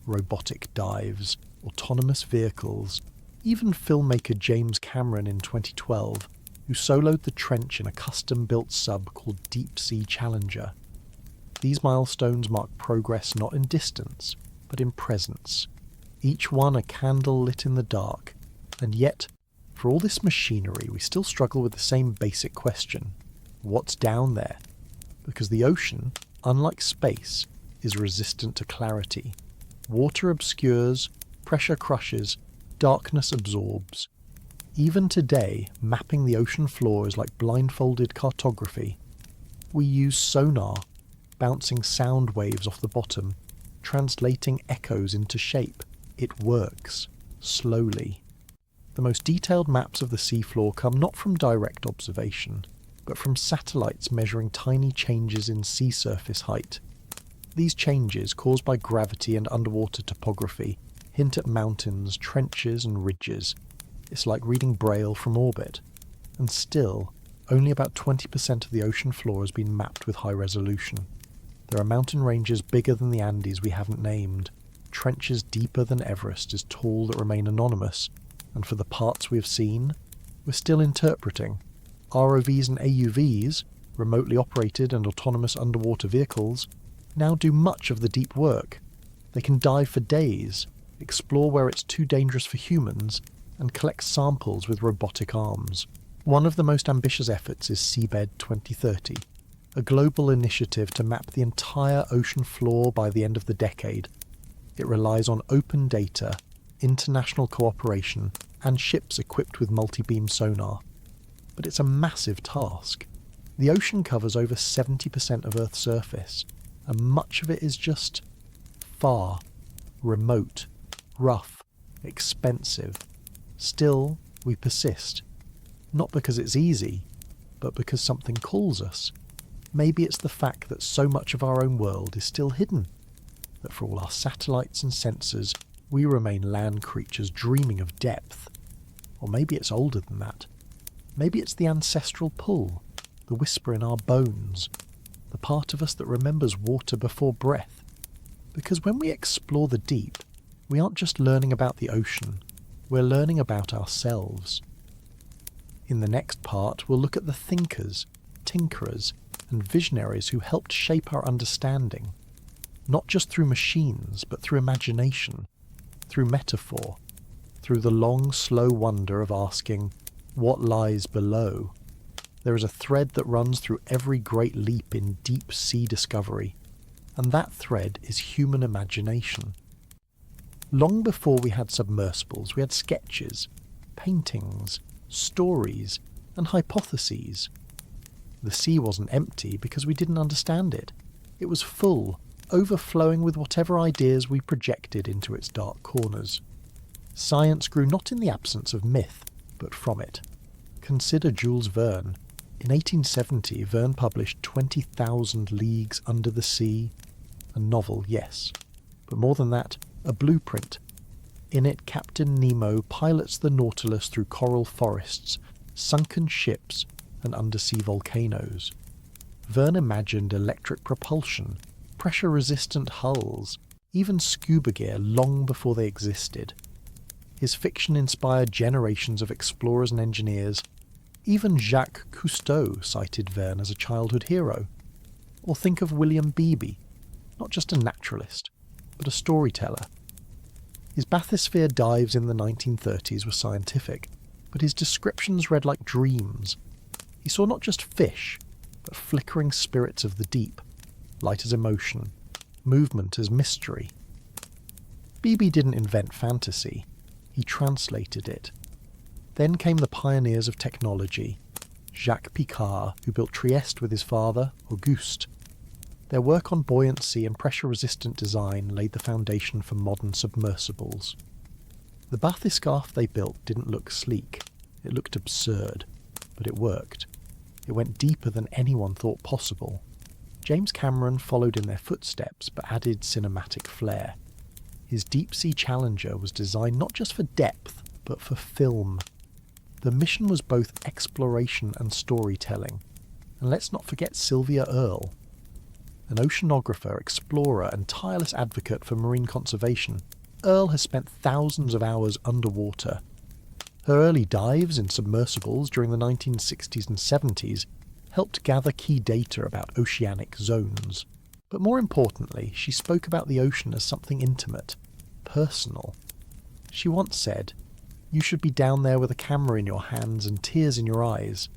Robotic dives, autonomous vehicles, even filmmaker James Cameron in 2012, who soloed the trench in a custom-built sub called Deep Sea Challenger. These milestones mark progress not in distance, but in presence, each one a candle lit in the dark, and yet, for all this machinery, we still struggle with the same basic question: what's down there? Because the ocean, unlike space, is resistant to clarity. Water obscures, pressure crushes, darkness absorbs. Even today, mapping the ocean floor is like blindfolded cartography. We use sonar, bouncing sound waves off the bottom, translating echoes into shape. It works, slowly. The most detailed maps of the seafloor come not from direct observation, but from satellites measuring tiny changes in sea surface height. These changes, caused by gravity and underwater topography, hint at mountains, trenches and ridges. It's like reading Braille from orbit. And still, only about 20% of the ocean floor has been mapped with high resolution. There are mountain ranges bigger than the Andes we haven't named, trenches deeper than Everest is tall that remain anonymous, and for the parts we have seen, we're still interpreting. ROVs and AUVs, remotely operated and autonomous underwater vehicles, now do much of the deep work. They can dive for days, explore where it's too dangerous for humans, and collect samples with robotic arms. One of the most ambitious efforts is Seabed 2030, a global initiative to map the entire ocean floor by the end of the decade. It relies on open data, international cooperation, and ships equipped with multi-beam sonar. But it's a massive task. The ocean covers over 70% of Earth's surface, and much of it is just far, remote, rough, expensive. Still, we persist. Not because it's easy, but because something calls us. Maybe it's the fact that so much of our own world is still hidden, that for all our satellites and sensors, we remain land creatures dreaming of depth. Or maybe it's older than that. Maybe it's the ancestral pull, the whisper in our bones, the part of us that remembers water before breath. Because when we explore the deep, we aren't just learning about the ocean, we're learning about ourselves. In the next part, we'll look at the thinkers, tinkerers, and visionaries who helped shape our understanding. not just through machines, but through imagination, through metaphor, through the long, slow wonder of asking, what lies below? There is a thread that runs through every great leap in deep sea discovery, and that thread is human imagination. Long before we had submersibles, we had sketches, paintings, stories, and hypotheses. The sea wasn't empty because we didn't understand it. It was full, overflowing with whatever ideas we projected into its dark corners. Science grew not in the absence of myth, but from it. Consider Jules Verne. In 1870, Verne published 20,000 Leagues Under the Sea. A novel, yes, but more than that, a blueprint. In it, Captain Nemo pilots the Nautilus through coral forests, sunken ships, and undersea volcanoes. Verne imagined electric propulsion, pressure-resistant hulls, even scuba gear long before they existed. His fiction inspired generations of explorers and engineers. Even Jacques Cousteau cited Verne as a childhood hero. Or think of William Beebe, not just a naturalist, but a storyteller. His bathysphere dives in the 1930s were scientific, but his descriptions read like dreams. He saw not just fish, but flickering spirits of the deep, light as emotion, movement as mystery. Beebe didn't invent fantasy, he translated it. Then came the pioneers of technology, Jacques Picard, who built Trieste with his father, Auguste. Their work on buoyancy and pressure-resistant design laid the foundation for modern submersibles. The bathyscaphe they built didn't look sleek, it looked absurd, but it worked. It went deeper than anyone thought possible. James Cameron followed in their footsteps but added cinematic flair. His deep-sea Challenger was designed not just for depth, but for film. The mission was both exploration and storytelling. And let's not forget Sylvia Earle. An oceanographer, explorer, and tireless advocate for marine conservation, Earle has spent thousands of hours underwater. Her early dives in submersibles during the 1960s and 70s helped gather key data about oceanic zones. But more importantly, she spoke about the ocean as something intimate, personal. She once said, "You should be down there with a camera in your hands and tears in your eyes,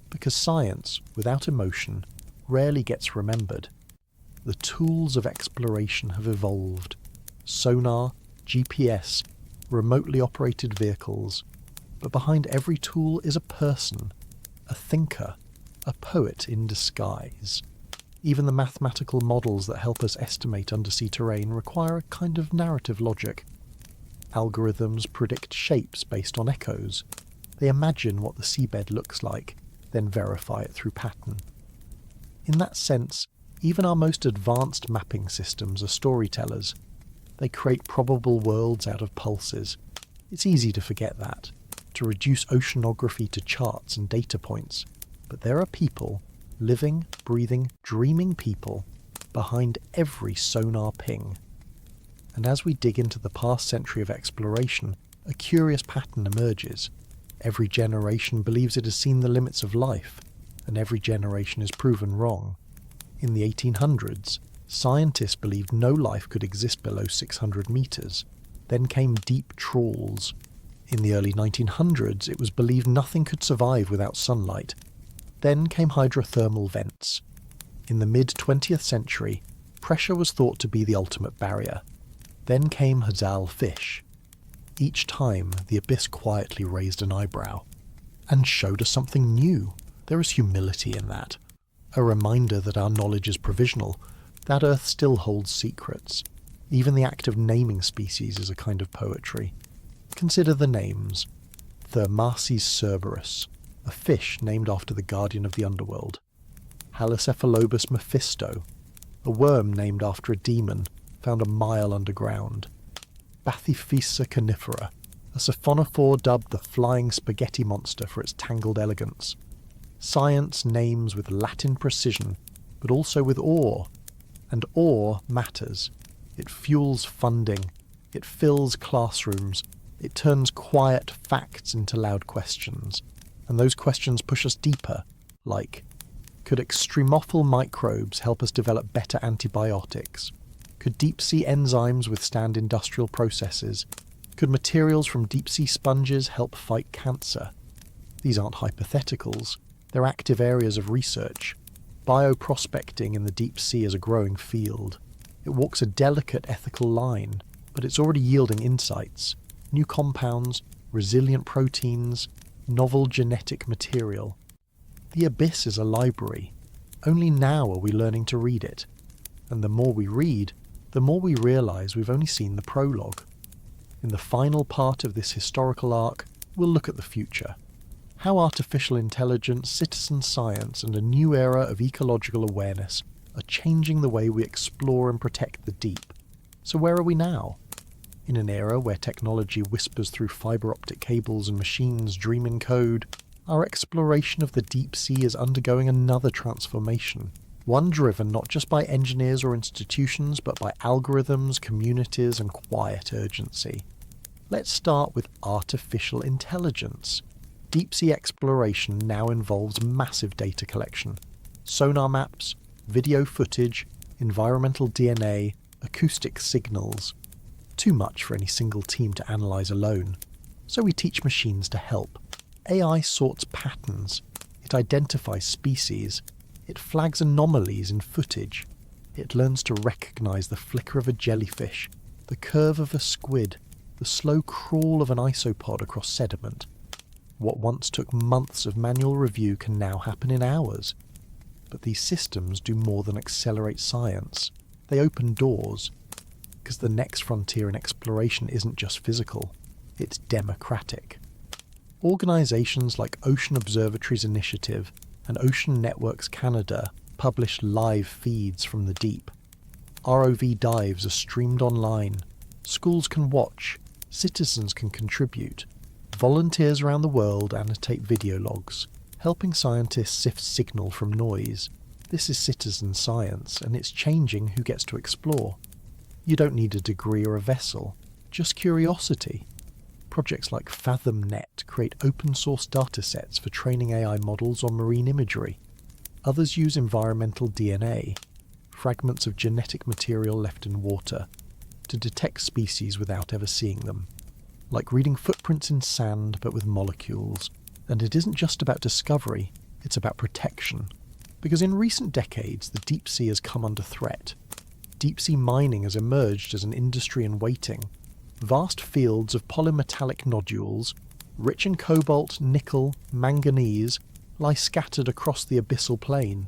because science, without emotion, rarely gets remembered. The tools of exploration have evolved. Sonar, GPS, remotely operated vehicles. But behind every tool is a person, a thinker, a poet in disguise. Even the mathematical models that help us estimate undersea terrain require a kind of narrative logic. Algorithms predict shapes based on echoes. They imagine what the seabed looks like, then verify it through pattern. In that sense, even our most advanced mapping systems are storytellers. They create probable worlds out of pulses. It's easy to forget that, to reduce oceanography to charts and data points. But there are people, living, breathing, dreaming people, behind every sonar ping. And as we dig into the past century of exploration, a curious pattern emerges. Every generation believes it has seen the limits of life, and every generation is proven wrong. In the 1800s, scientists believed no life could exist below 600 meters. Then came deep trawls. In the early 1900s, it was believed nothing could survive without sunlight. Then came hydrothermal vents. In the mid-20th century, pressure was thought to be the ultimate barrier. Then came Hadal fish. Each time, the abyss quietly raised an eyebrow and showed us something new. There is humility in that. A reminder that our knowledge is provisional, that Earth still holds secrets. Even the act of naming species is a kind of poetry. Consider the names. Thermaces cerberus, a fish named after the guardian of the underworld. Halocephalobus mephisto, a worm named after a demon found a mile underground. Bathyphysa conifera, a siphonophore dubbed the flying spaghetti monster for its tangled elegance. Science names with Latin precision, but also with awe. And awe matters. It fuels funding. It fills classrooms. It turns quiet facts into loud questions. And those questions push us deeper, like, could extremophile microbes help us develop better antibiotics? Could deep-sea enzymes withstand industrial processes? Could materials from deep-sea sponges help fight cancer? These aren't hypotheticals, they're active areas of research. Bioprospecting in the deep sea is a growing field. It walks a delicate ethical line, but it's already yielding insights, new compounds, resilient proteins, novel genetic material. The abyss is a library. Only now are we learning to read it. And the more we read, the more we realise we've only seen the prologue. In the final part of this historical arc, we'll look at the future. How artificial intelligence, citizen science, and a new era of ecological awareness are changing the way we explore and protect the deep. So where are we now? In an era where technology whispers through fibre optic cables and machines dream in code, our exploration of the deep sea is undergoing another transformation. One driven not just by engineers or institutions, but by algorithms, communities, and quiet urgency. Let's start with artificial intelligence. Deep-sea exploration now involves massive data collection. Sonar maps, video footage, environmental DNA, acoustic signals. Too much for any single team to analyse alone. So we teach machines to help. AI sorts patterns. It identifies species. It flags anomalies in footage. It learns to recognise the flicker of a jellyfish, the curve of a squid, the slow crawl of an isopod across sediment. What once took months of manual review can now happen in hours. But these systems do more than accelerate science. They open doors. Because the next frontier in exploration isn't just physical, it's democratic. Organisations like Ocean Observatories Initiative and Ocean Networks Canada publish live feeds from the deep. ROV dives are streamed online. Schools can watch. Citizens can contribute. Volunteers around the world annotate video logs, helping scientists sift signal from noise. This is citizen science, and it's changing who gets to explore. You don't need a degree or a vessel, just curiosity. Projects like FathomNet create open-source datasets for training AI models on marine imagery. Others use environmental DNA, fragments of genetic material left in water, to detect species without ever seeing them. Like reading footprints in sand but with molecules. And it isn't just about discovery, it's about protection. Because in recent decades, the deep sea has come under threat. Deep-sea mining has emerged as an industry in waiting. Vast fields of polymetallic nodules, rich in cobalt, nickel, manganese, lie scattered across the abyssal plain.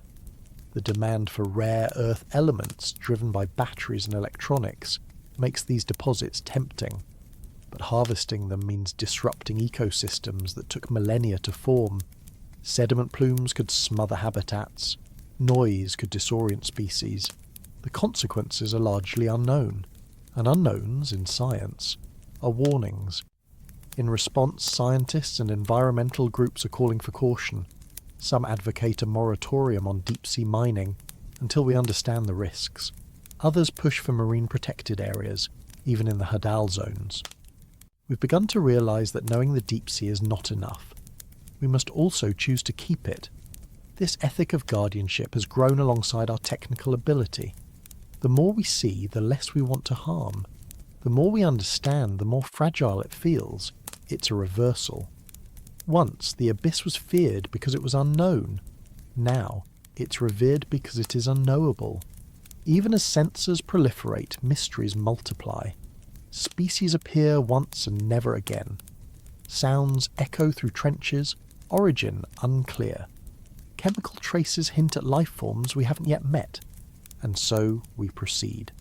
The demand for rare earth elements, driven by batteries and electronics, makes these deposits tempting. But harvesting them means disrupting ecosystems that took millennia to form. Sediment plumes could smother habitats. Noise could disorient species. The consequences are largely unknown, and unknowns in science are warnings. In response, scientists and environmental groups are calling for caution. Some advocate a moratorium on deep-sea mining until we understand the risks. Others push for marine protected areas, even in the Hadal zones. We've begun to realise that knowing the deep sea is not enough. We must also choose to keep it. This ethic of guardianship has grown alongside our technical ability. The more we see, the less we want to harm. The more we understand, the more fragile it feels. It's a reversal. Once, the abyss was feared because it was unknown. Now, it's revered because it is unknowable. Even as sensors proliferate, mysteries multiply. Species appear once and never again. Sounds echo through trenches, origin unclear. Chemical traces hint at life forms we haven't yet met. And so we proceed.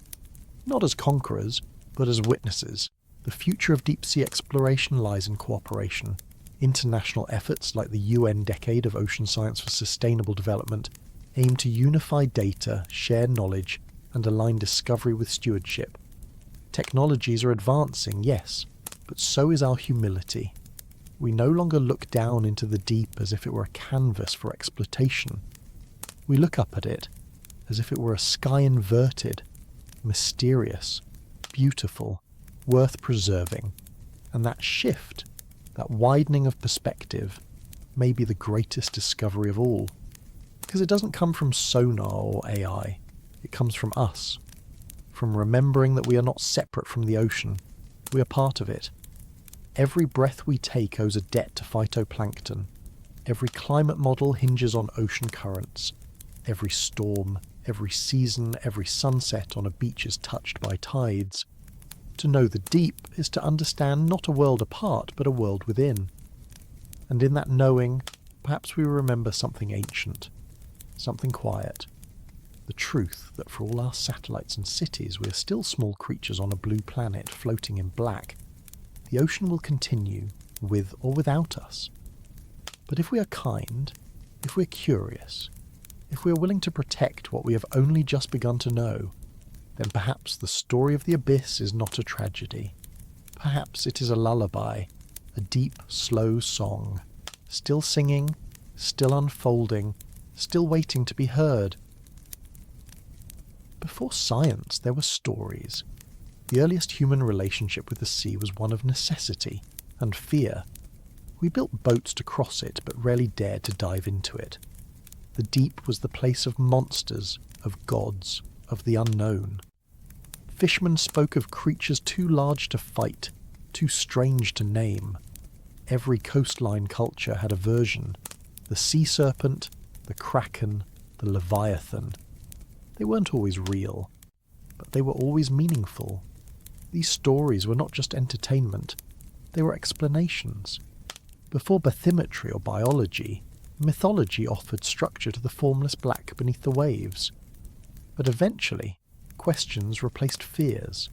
Not as conquerors, but as witnesses. The future of deep-sea exploration lies in cooperation. International efforts like the UN Decade of Ocean Science for Sustainable Development aim to unify data, share knowledge, and align discovery with stewardship. Technologies are advancing, yes, but so is our humility. We no longer look down into the deep as if it were a canvas for exploitation. We look up at it as if it were a sky inverted, mysterious, beautiful, worth preserving. And that shift, that widening of perspective, may be the greatest discovery of all. Because it doesn't come from sonar or AI, it comes from us. from remembering that we are not separate from the ocean. We are part of it. Every breath we take owes a debt to phytoplankton. Every climate model hinges on ocean currents. Every storm, every season, every sunset on a beach is touched by tides. To know the deep is to understand not a world apart, but a world within. And in that knowing, perhaps we remember something ancient, something quiet. The truth that for all our satellites and cities, we are still small creatures on a blue planet floating in black. The ocean will continue, with or without us. But if we are kind, if we are curious, if we are willing to protect what we have only just begun to know, then perhaps the story of the abyss is not a tragedy. Perhaps it is a lullaby, a deep, slow song, still singing, still unfolding, still waiting to be heard. Before science, there were stories. The earliest human relationship with the sea was one of necessity and fear. We built boats to cross it, but rarely dared to dive into it. The deep was the place of monsters, of gods, of the unknown. Fishermen spoke of creatures too large to fight, too strange to name. Every coastline culture had a version: the sea serpent, the kraken, the leviathan. They weren't always real, but they were always meaningful. These stories were not just entertainment, they were explanations. Before bathymetry or biology, mythology offered structure to the formless black beneath the waves. But eventually, questions replaced fears.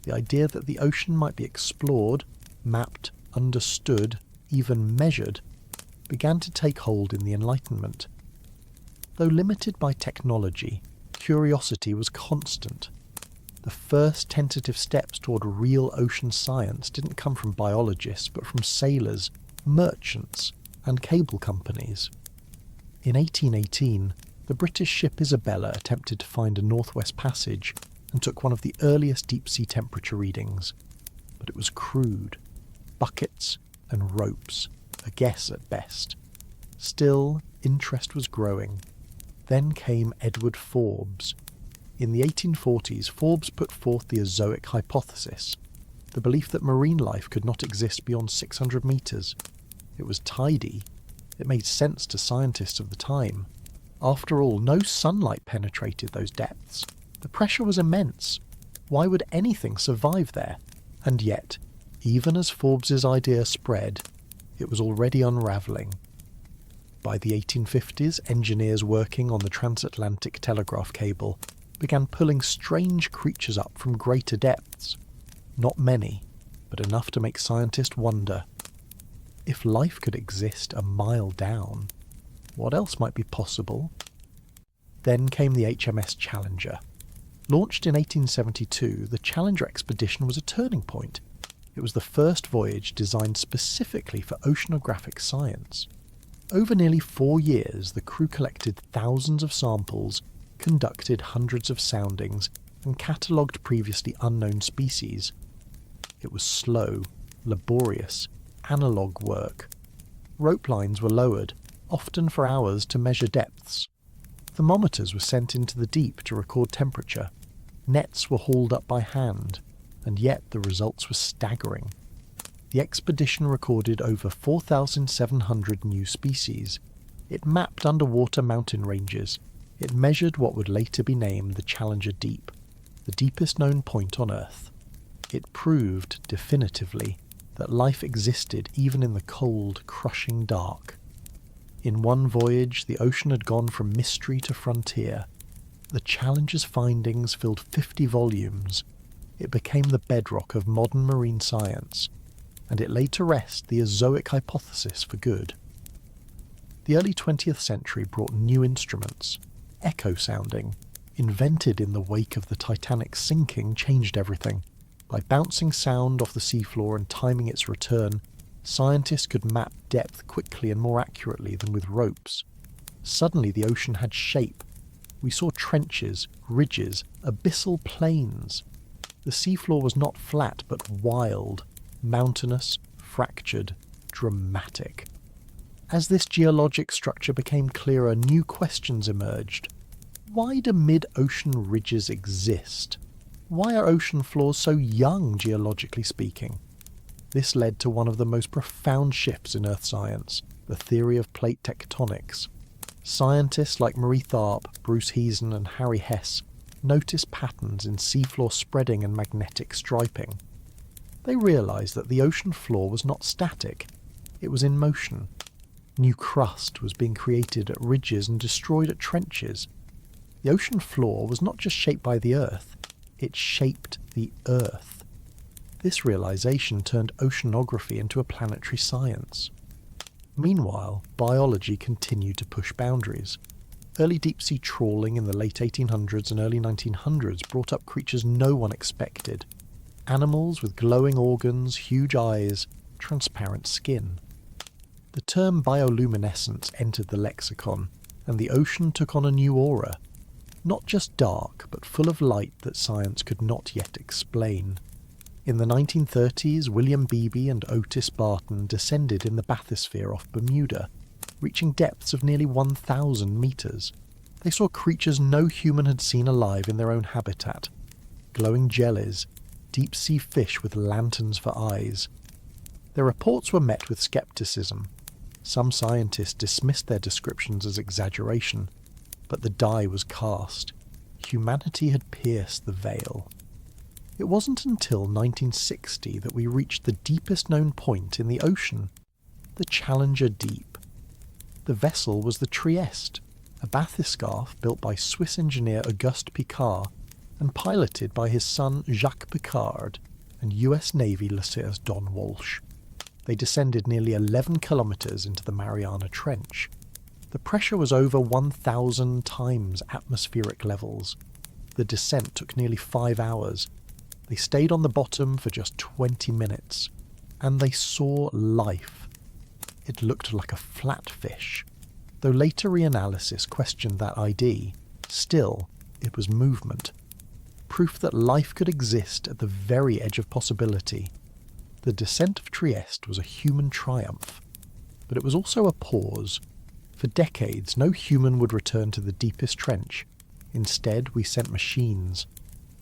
The idea that the ocean might be explored, mapped, understood, even measured, began to take hold in the Enlightenment. Though limited by technology, curiosity was constant. The first tentative steps toward real ocean science didn't come from biologists, but from sailors, merchants, and cable companies. In 1818, the British ship Isabella attempted to find a northwest passage and took one of the earliest deep-sea temperature readings. But it was crude. Buckets and ropes, a guess at best. Still, interest was growing. Then came Edward Forbes. In the 1840s, Forbes put forth the azoic hypothesis, the belief that marine life could not exist beyond 600 metres. It was tidy. It made sense to scientists of the time. After all, no sunlight penetrated those depths. The pressure was immense. Why would anything survive there? And yet, even as Forbes's idea spread, it was already unravelling. By the 1850s, engineers working on the transatlantic telegraph cable began pulling strange creatures up from greater depths. Not many, but enough to make scientists wonder. If life could exist a mile down, what else might be possible? Then came the HMS Challenger. Launched in 1872, the Challenger expedition was a turning point. It was the first voyage designed specifically for oceanographic science. Over nearly 4 years, the crew collected thousands of samples, conducted hundreds of soundings, and catalogued previously unknown species. It was slow, laborious, analogue work. Rope lines were lowered, often for hours, to measure depths. Thermometers were sent into the deep to record temperature. Nets were hauled up by hand, and yet the results were staggering. The expedition recorded over 4,700 new species. It mapped underwater mountain ranges. It measured what would later be named the Challenger Deep, the deepest known point on Earth. It proved definitively that life existed even in the cold, crushing dark. In one voyage, the ocean had gone from mystery to frontier. The Challenger's findings filled 50 volumes. It became the bedrock of modern marine science, and it laid to rest the azoic hypothesis for good. The early 20th century brought new instruments. Echo sounding, invented in the wake of the Titanic's sinking, changed everything. By bouncing sound off the seafloor and timing its return, scientists could map depth quickly and more accurately than with ropes. Suddenly the ocean had shape. We saw trenches, ridges, abyssal plains. The seafloor was not flat but wild, mountainous, fractured, dramatic. As this geologic structure became clearer, new questions emerged. Why do mid-ocean ridges exist? Why are ocean floors so young, geologically speaking? This led to one of the most profound shifts in Earth science, the theory of plate tectonics. Scientists like Marie Tharp, Bruce Heason and Harry Hess noticed patterns in seafloor spreading and magnetic striping. They realised that the ocean floor was not static, it was in motion. New crust was being created at ridges and destroyed at trenches. The ocean floor was not just shaped by the Earth, it shaped the Earth. This realisation turned oceanography into a planetary science. Meanwhile, biology continued to push boundaries. Early deep-sea trawling in the late 1800s and early 1900s brought up creatures no one expected. Animals with glowing organs, huge eyes, transparent skin. The term bioluminescence entered the lexicon, and the ocean took on a new aura. Not just dark, but full of light that science could not yet explain. In the 1930s, William Beebe and Otis Barton descended in the bathysphere off Bermuda, reaching depths of nearly 1,000 metres. They saw creatures no human had seen alive in their own habitat. Glowing jellies, deep-sea fish with lanterns for eyes. Their reports were met with scepticism. Some scientists dismissed their descriptions as exaggeration, but the die was cast. Humanity had pierced the veil. It wasn't until 1960 that we reached the deepest known point in the ocean, the Challenger Deep. The vessel was the Trieste, a bathyscaphe built by Swiss engineer Auguste Piccard and piloted by his son Jacques Piccard and US Navy Lasseurs Don Walsh. They descended nearly 11 kilometres into the Mariana Trench. The pressure was over 1,000 times atmospheric levels. The descent took nearly 5 hours. They stayed on the bottom for just 20 minutes. And they saw life. It looked like a flatfish. Though later reanalysis questioned that ID, still, it was movement. Proof that life could exist at the very edge of possibility. The descent of Trieste was a human triumph. But it was also a pause. For decades, no human would return to the deepest trench. Instead, we sent machines.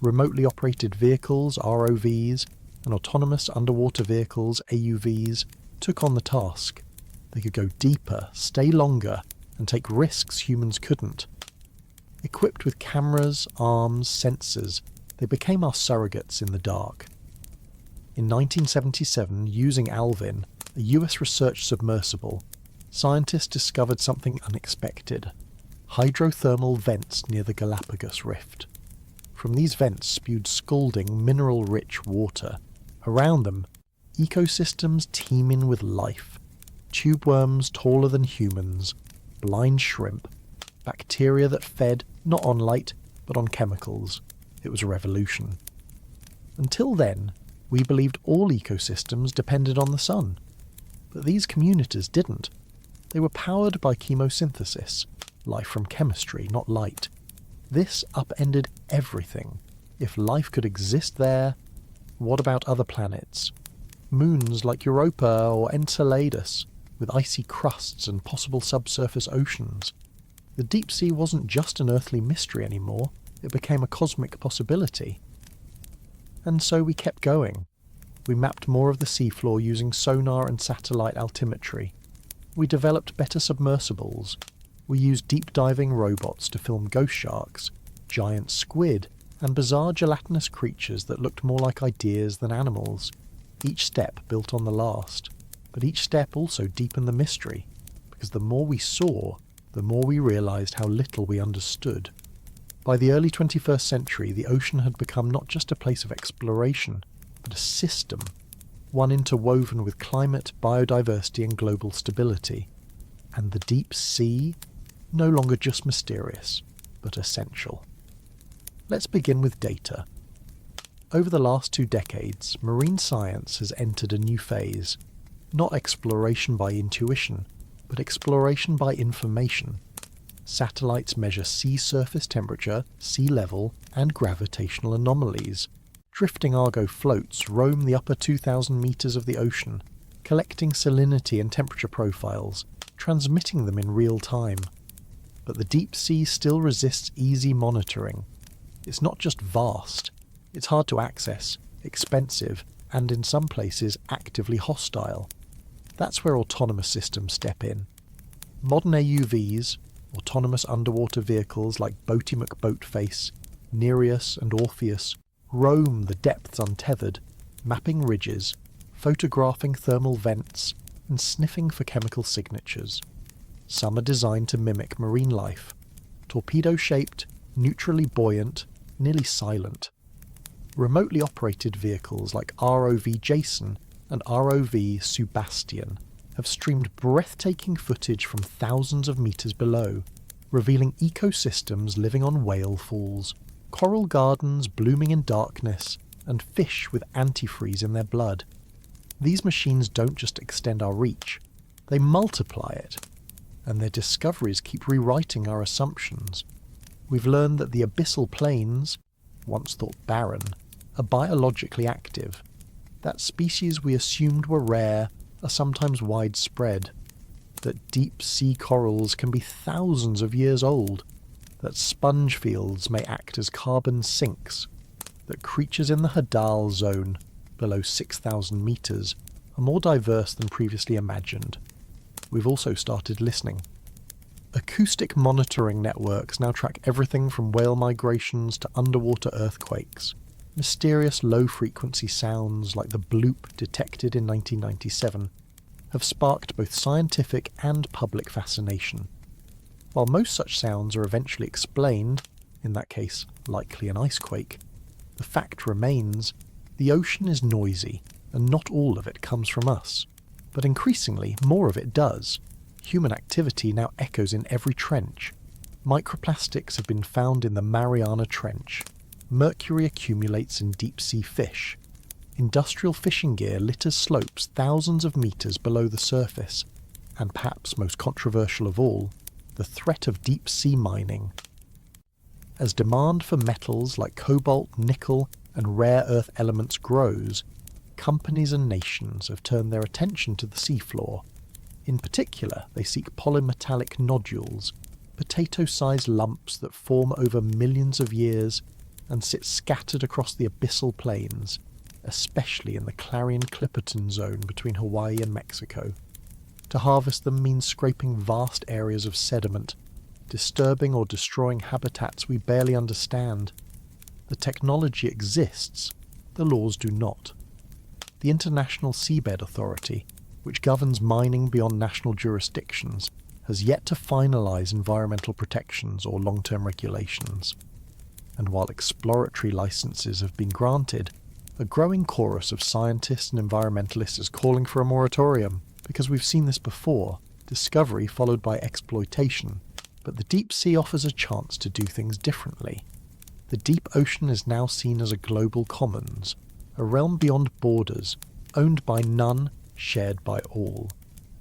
Remotely operated vehicles, ROVs, and autonomous underwater vehicles, AUVs, took on the task. They could go deeper, stay longer, and take risks humans couldn't. Equipped with cameras, arms, sensors, they became our surrogates in the dark. In 1977, using Alvin, a US research submersible, scientists discovered something unexpected: hydrothermal vents near the Galapagos Rift. From these vents spewed scalding, mineral-rich water. Around them, ecosystems teeming with life. Tube worms taller than humans, blind shrimp, bacteria that fed not on light, but on chemicals. It was a revolution. Until then, we believed all ecosystems depended on the sun. But these communities didn't. They were powered by chemosynthesis, life from chemistry, not light. This upended everything. If life could exist there, what about other planets? Moons like Europa or Enceladus, with icy crusts and possible subsurface oceans. The deep sea wasn't just an earthly mystery anymore, it became a cosmic possibility. And so we kept going. We mapped more of the seafloor using sonar and satellite altimetry. We developed better submersibles. We used deep-diving robots to film ghost sharks, giant squid, and bizarre gelatinous creatures that looked more like ideas than animals. Each step built on the last, but each step also deepened the mystery, because the more we saw, the more we realised how little we understood. By the early 21st century, the ocean had become not just a place of exploration, but a system, one interwoven with climate, biodiversity and global stability. And the deep sea, no longer just mysterious, but essential. Let's begin with data. Over the last 2 decades, marine science has entered a new phase. Not exploration by intuition, but exploration by information. Satellites measure sea surface temperature, sea level, and gravitational anomalies. Drifting Argo floats roam the upper 2,000 metres of the ocean, collecting salinity and temperature profiles, transmitting them in real time. But the deep sea still resists easy monitoring. It's not just vast, It's hard to access, expensive, and in some places actively hostile. That's where autonomous systems step in. Modern AUVs, autonomous underwater vehicles like Boaty McBoatface, Nereus and Orpheus, roam the depths untethered, mapping ridges, photographing thermal vents, and sniffing for chemical signatures. Some are designed to mimic marine life, torpedo-shaped, neutrally buoyant, nearly silent. Remotely operated vehicles like ROV Jason and ROV Sebastian have streamed breathtaking footage from thousands of meters below, revealing ecosystems living on whale falls, coral gardens blooming in darkness, and fish with antifreeze in their blood. These machines don't just extend our reach, they multiply it, and their discoveries keep rewriting our assumptions. We've learned that the abyssal plains, once thought barren, are biologically active, that species we assumed were rare are sometimes widespread, that deep sea corals can be thousands of years old, that sponge fields may act as carbon sinks, that creatures in the Hadal zone, below 6,000 metres, are more diverse than previously imagined. We've also started listening. Acoustic monitoring networks now track everything from whale migrations to underwater earthquakes. Mysterious low-frequency sounds like the bloop detected in 1997 have sparked both scientific and public fascination. While most such sounds are eventually explained, in that case likely an icequake, the fact remains the ocean is noisy and not all of it comes from us. But increasingly more of it does. Human activity now echoes in every trench. Microplastics have been found in the Mariana Trench. Mercury accumulates in deep-sea fish. Industrial fishing gear litters slopes thousands of meters below the surface. And perhaps most controversial of all, the threat of deep-sea mining. As demand for metals like cobalt, nickel, and rare earth elements grows, companies and nations have turned their attention to the seafloor. In particular, they seek polymetallic nodules, potato-sized lumps that form over millions of years and sit scattered across the abyssal plains, especially in the Clarion-Clipperton zone between Hawaii and Mexico. To harvest them means scraping vast areas of sediment, disturbing or destroying habitats we barely understand. The technology exists, the laws do not. The International Seabed Authority, which governs mining beyond national jurisdictions, has yet to finalise environmental protections or long-term regulations. And while exploratory licences have been granted, a growing chorus of scientists and environmentalists is calling for a moratorium, because we've seen this before, discovery followed by exploitation. But the deep sea offers a chance to do things differently. The deep ocean is now seen as a global commons, a realm beyond borders, owned by none, shared by all.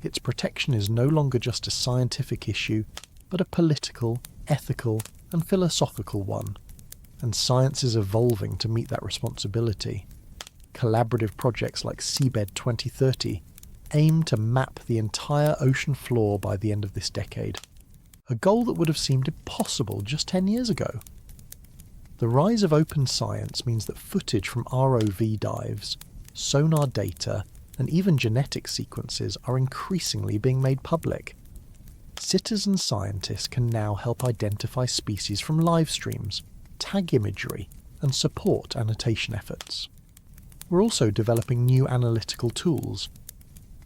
Its protection is no longer just a scientific issue, but a political, ethical, and philosophical one. And science is evolving to meet that responsibility. Collaborative projects like Seabed 2030 aim to map the entire ocean floor by the end of this decade, a goal that would have seemed impossible just 10 years ago. The rise of open science means that footage from ROV dives, sonar data, and even genetic sequences are increasingly being made public. Citizen scientists can now help identify species from live streams, tag imagery, and support annotation efforts. We're also developing new analytical tools.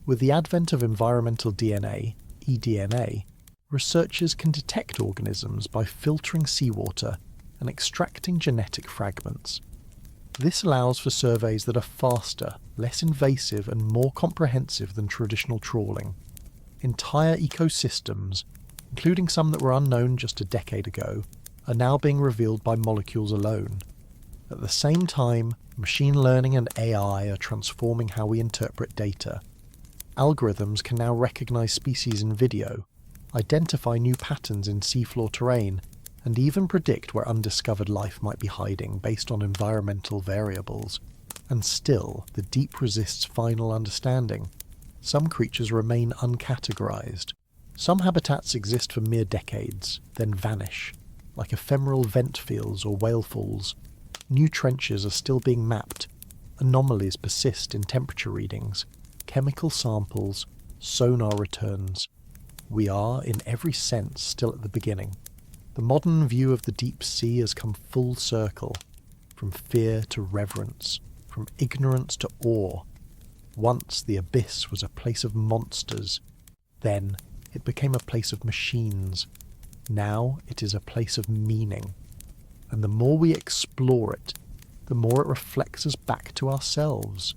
With the advent of environmental DNA, eDNA, researchers can detect organisms by filtering seawater and extracting genetic fragments. This allows for surveys that are faster, less invasive, and more comprehensive than traditional trawling. Entire ecosystems, including some that were unknown just a decade ago, are now being revealed by molecules alone. At the same time, machine learning and AI are transforming how we interpret data. Algorithms can now recognize species in video, identify new patterns in seafloor terrain, and even predict where undiscovered life might be hiding based on environmental variables. And still, the deep resists final understanding. Some creatures remain uncategorized. Some habitats exist for mere decades, then vanish, like ephemeral vent fields or whale falls. New trenches are still being mapped. Anomalies persist in temperature readings, chemical samples, sonar returns. We are, in every sense, still at the beginning. The modern view of the deep sea has come full circle, from fear to reverence, from ignorance to awe. Once the abyss was a place of monsters. Then it became a place of machines. Now it is a place of meaning. And the more we explore it, the more it reflects us back to ourselves.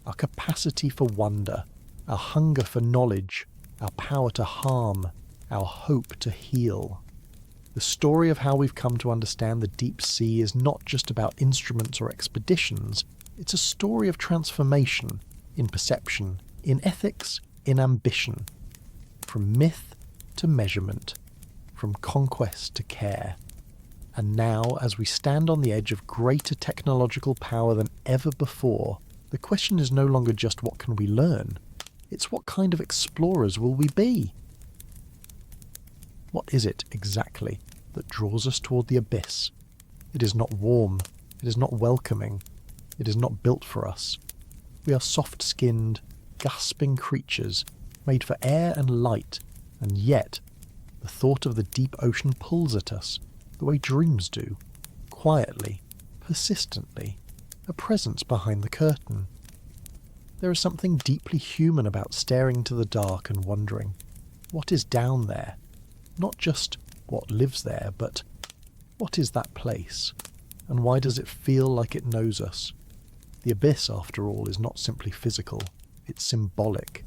Our capacity for wonder, our hunger for knowledge, our power to harm, our hope to heal. The story of how we've come to understand the deep sea is not just about instruments or expeditions. It's a story of transformation, in perception, in ethics, in ambition. From myth to measurement, from conquest to care. And now, as we stand on the edge of greater technological power than ever before, the question is no longer just what can we learn, it's what kind of explorers will we be? What is it, exactly, that draws us toward the abyss? It is not warm, it is not welcoming, it is not built for us. We are soft-skinned, gasping creatures, made for air and light, and yet the thought of the deep ocean pulls at us, the way dreams do, quietly, persistently, a presence behind the curtain. There is something deeply human about staring into the dark and wondering, what is down there? Not just what lives there, but what is that place? And why does it feel like it knows us? The abyss, after all, is not simply physical, it's symbolic.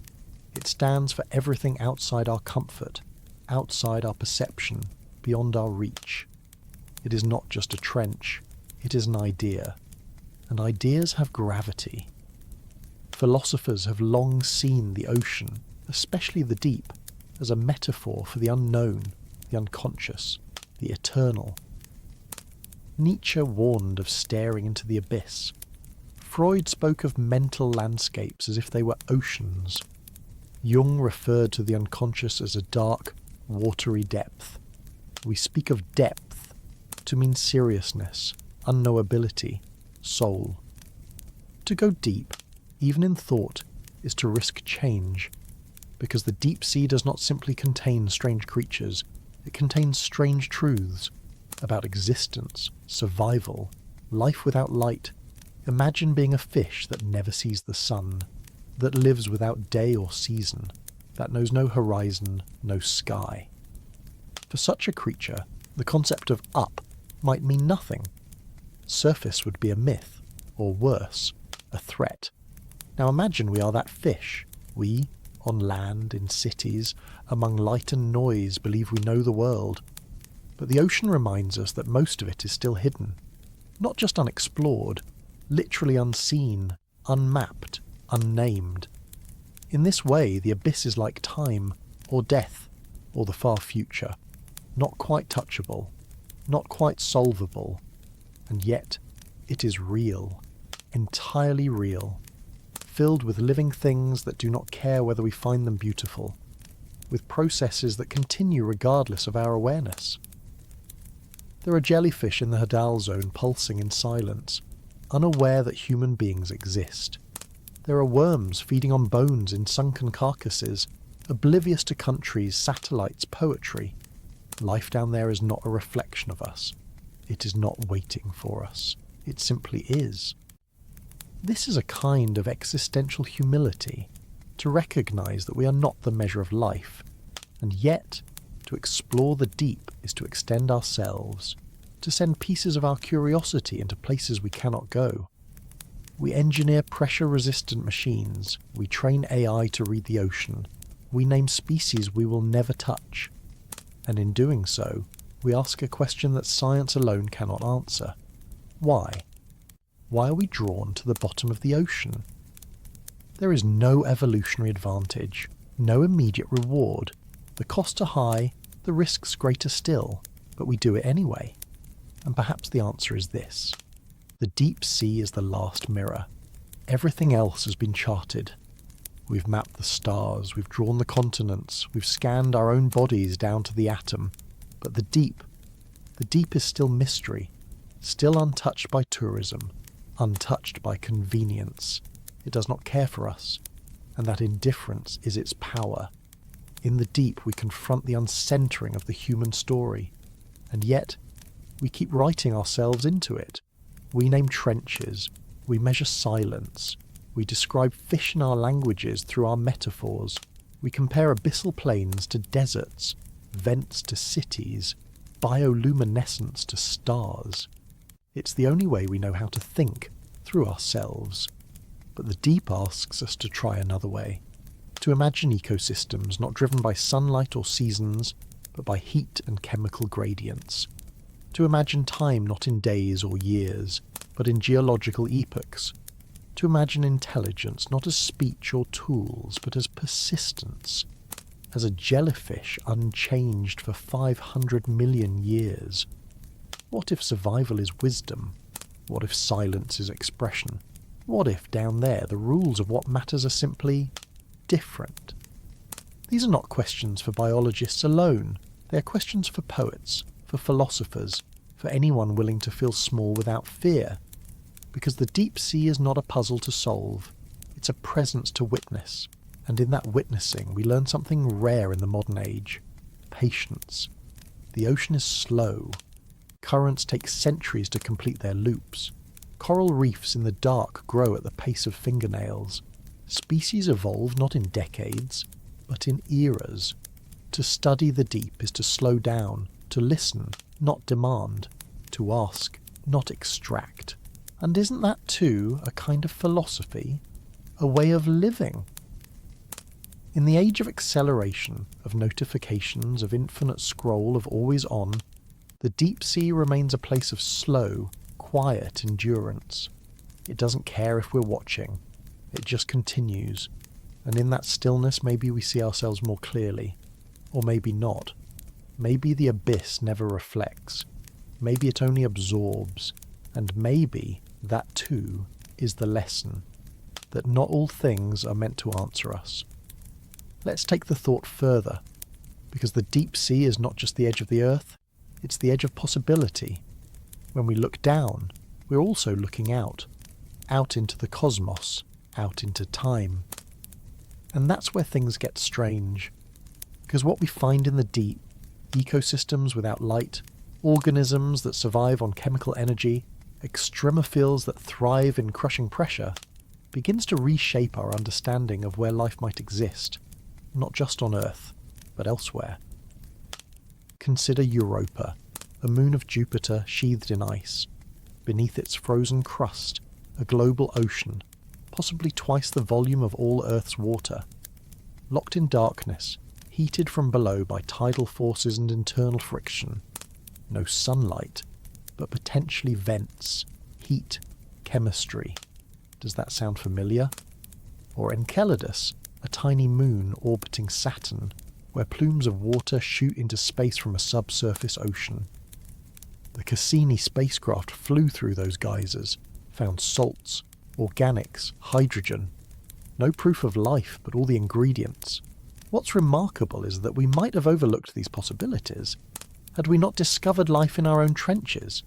It stands for everything outside our comfort, outside our perception, beyond our reach. It is not just a trench, it is an idea. And ideas have gravity. Philosophers have long seen the ocean, especially the deep, as a metaphor for the unknown, the unconscious, the eternal. Nietzsche warned of staring into the abyss. Freud spoke of mental landscapes as if they were oceans. Jung referred to the unconscious as a dark, watery depth. We speak of depth to mean seriousness, unknowability, soul. To go deep, even in thought, is to risk change, because the deep sea does not simply contain strange creatures, it contains strange truths about existence, survival, life without light. Imagine being a fish that never sees the sun, that lives without day or season, that knows no horizon, no sky. For such a creature, the concept of up might mean nothing. Surface would be a myth, or worse, a threat. Now imagine we are that fish. We, on land, in cities, among light and noise, believe we know the world. But the ocean reminds us that most of it is still hidden. Not just unexplored, literally unseen, unmapped, unnamed. In this way, the abyss is like time, or death, or the far future. Not quite touchable, not quite solvable, and yet it is real, entirely real, filled with living things that do not care whether we find them beautiful, with processes that continue regardless of our awareness. There are jellyfish in the Hadal zone pulsing in silence, unaware that human beings exist. There are worms feeding on bones in sunken carcasses, oblivious to countries, satellites, poetry. Life down there is not a reflection of us. It is not waiting for us. It simply is. This is a kind of existential humility, to recognize that we are not the measure of life, and yet to explore the deep is to extend ourselves, to send pieces of our curiosity into places we cannot go. We engineer pressure-resistant machines, we train AI to read the ocean, we name species we will never touch, and in doing so, we ask a question that science alone cannot answer. Why? Why are we drawn to the bottom of the ocean? There is no evolutionary advantage, no immediate reward. The costs are high, the risks greater still, but we do it anyway. And perhaps the answer is this. The deep sea is the last mirror. Everything else has been charted. We've mapped the stars, we've drawn the continents, we've scanned our own bodies down to the atom. But the deep is still mystery. still untouched by tourism, untouched by convenience. It does not care for us, and that indifference is its power. In the deep we confront the uncentering of the human story, and yet we keep writing ourselves into it. We name trenches, we measure silence, we describe fish in our languages through our metaphors, we compare abyssal plains to deserts, vents to cities, bioluminescence to stars. It's the only way we know how to think, through ourselves. But the deep asks us to try another way, to imagine ecosystems not driven by sunlight or seasons, but by heat and chemical gradients. To imagine time not in days or years, but in geological epochs. To imagine intelligence not as speech or tools, but as persistence. As a jellyfish unchanged for 500 million years. What if survival is wisdom? What if silence is expression? What if down there the rules of what matters are simply different? These are not questions for biologists alone. They are questions for poets, for philosophers, for anyone willing to feel small without fear. Because the deep sea is not a puzzle to solve. It's a presence to witness. And in that witnessing we learn something rare in the modern age. Patience. The ocean is slow. Currents take centuries to complete their loops. Coral reefs in the dark grow at the pace of fingernails. Species evolve not in decades, but in eras. To study the deep is to slow down, to listen, not demand, to ask, not extract. And isn't that too a kind of philosophy? A way of living? In the age of acceleration, of notifications, of infinite scroll, of always on, the deep sea remains a place of slow, quiet endurance. It doesn't care if we're watching. It just continues. And in that stillness maybe we see ourselves more clearly. Or maybe not. Maybe the abyss never reflects. Maybe it only absorbs. And maybe that too is the lesson. That not all things are meant to answer us. Let's take the thought further. Because the deep sea is not just the edge of the earth. It's the edge of possibility. When we look down, we're also looking out into the cosmos, out into time. And that's where things get strange. Because what we find in the deep, ecosystems without light, organisms that survive on chemical energy, extremophiles that thrive in crushing pressure, begins to reshape our understanding of where life might exist, not just on Earth, but elsewhere. Consider Europa, a moon of Jupiter sheathed in ice. Beneath its frozen crust, a global ocean, possibly twice the volume of all Earth's water. Locked in darkness, heated from below by tidal forces and internal friction. No sunlight, but potentially vents, heat, chemistry. Does that sound familiar? Or Enceladus, a tiny moon orbiting Saturn, where plumes of water shoot into space from a subsurface ocean. The Cassini spacecraft flew through those geysers, found salts, organics, hydrogen. No proof of life, but all the ingredients. What's remarkable is that we might have overlooked these possibilities. Had we not discovered life in our own trenches?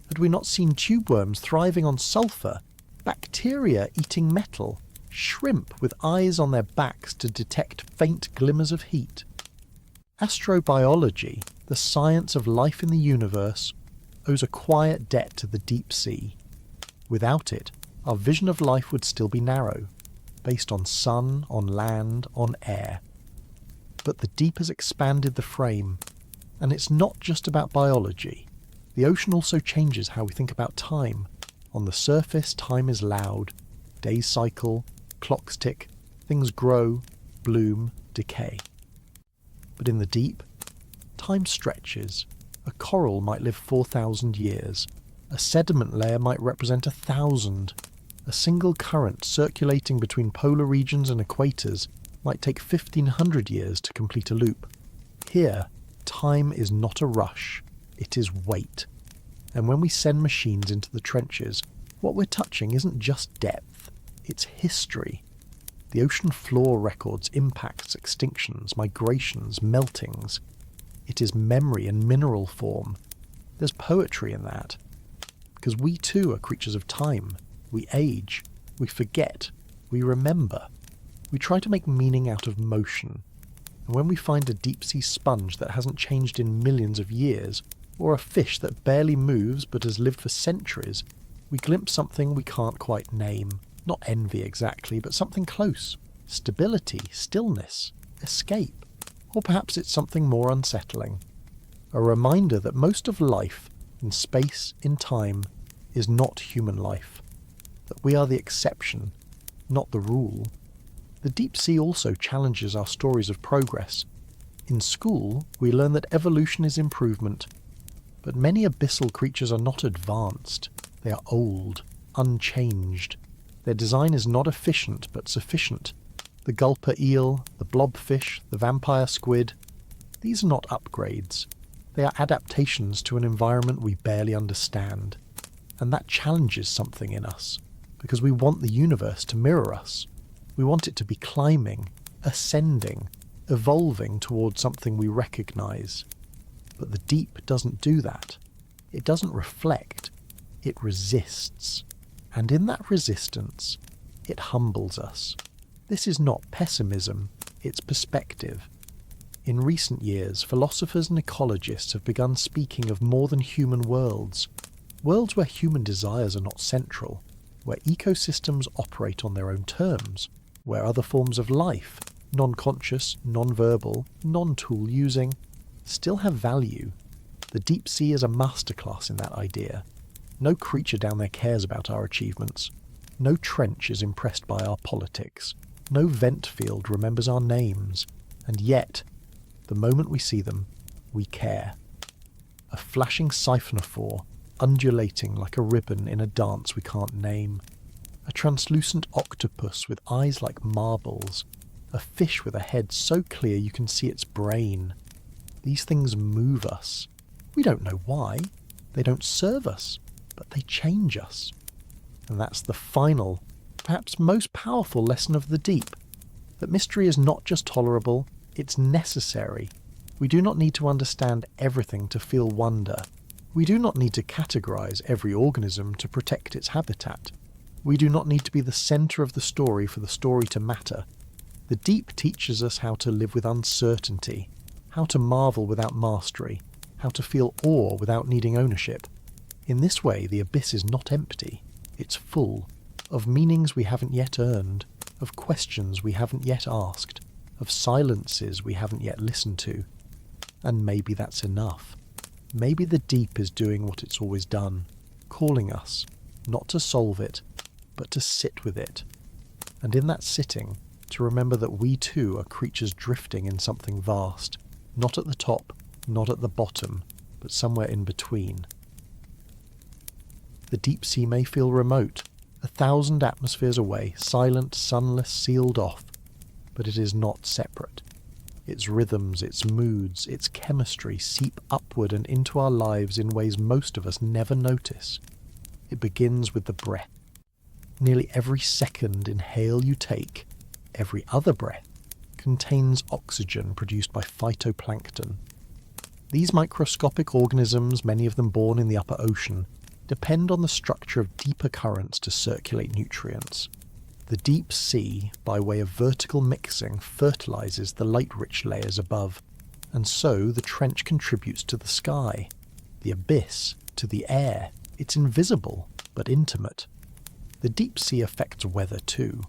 Had we not seen tube worms thriving on sulfur, bacteria eating metal, shrimp with eyes on their backs to detect faint glimmers of heat? Astrobiology, the science of life in the universe, owes a quiet debt to the deep sea. Without it, our vision of life would still be narrow, based on sun, on land, on air. But the deep has expanded the frame, and it's not just about biology. The ocean also changes how we think about time. On the surface, time is loud. Days cycle, clocks tick, things grow, bloom, decay. But in the deep, time stretches. A coral might live 4,000 years. A sediment layer might represent 1,000. A single current circulating between polar regions and equators might take 1,500 years to complete a loop. Here, time is not a rush. It is weight. And when we send machines into the trenches, what we're touching isn't just depth, it's history. The ocean floor records impacts, extinctions, migrations, meltings. It is memory in mineral form. There's poetry in that. because we too are creatures of time. We age, we forget, we remember. We try to make meaning out of motion. And when we find a deep-sea sponge that hasn't changed in millions of years, or a fish that barely moves but has lived for centuries, we glimpse something we can't quite name. Not envy exactly, but something close. Stability, stillness, escape. Or perhaps it's something more unsettling. A reminder that most of life, in space, in time, is not human life. That we are the exception, not the rule. The deep sea also challenges our stories of progress. In school, we learn that evolution is improvement. But many abyssal creatures are not advanced. They are old, unchanged. Their design is not efficient but sufficient. The gulper eel, the blobfish, the vampire squid. These are not upgrades. They are adaptations to an environment we barely understand. And that challenges something in us, because we want the universe to mirror us. We want it to be climbing, ascending, evolving towards something we recognize. But the deep doesn't do that. It doesn't reflect. It resists. And in that resistance, it humbles us. This is not pessimism, it's perspective. In recent years, philosophers and ecologists have begun speaking of more than human worlds. Worlds where human desires are not central, where ecosystems operate on their own terms, where other forms of life, non-conscious, non-verbal, non-tool using, still have value. The deep sea is a masterclass in that idea. No creature down there cares about our achievements. No trench is impressed by our politics. No vent field remembers our names. And yet, the moment we see them, we care. A flashing siphonophore, undulating like a ribbon in a dance we can't name. A translucent octopus with eyes like marbles. A fish with a head so clear you can see its brain. These things move us. We don't know why. They don't serve us, but they change us. And that's the final, perhaps most powerful lesson of the deep. That mystery is not just tolerable, it's necessary. We do not need to understand everything to feel wonder. We do not need to categorize every organism to protect its habitat. We do not need to be the center of the story for the story to matter. The deep teaches us how to live with uncertainty, how to marvel without mastery, how to feel awe without needing ownership. In this way, the abyss is not empty. It's full of meanings we haven't yet earned, of questions we haven't yet asked, of silences we haven't yet listened to. And maybe that's enough. Maybe the deep is doing what it's always done, calling us, not to solve it, but to sit with it. And in that sitting, to remember that we too are creatures drifting in something vast, not at the top, not at the bottom, but somewhere in between. The deep sea may feel remote, 1,000 atmospheres away, silent, sunless, sealed off, but it is not separate. Its rhythms, its moods, its chemistry seep upward and into our lives in ways most of us never notice. It begins with the breath. Nearly every second inhale you take, every other breath, contains oxygen produced by phytoplankton. These microscopic organisms, many of them born in the upper ocean, depend on the structure of deeper currents to circulate nutrients. The deep sea, by way of vertical mixing, fertilizes the light-rich layers above, and so the trench contributes to the sky, the abyss, to the air. It's invisible, but intimate. The deep sea affects weather too.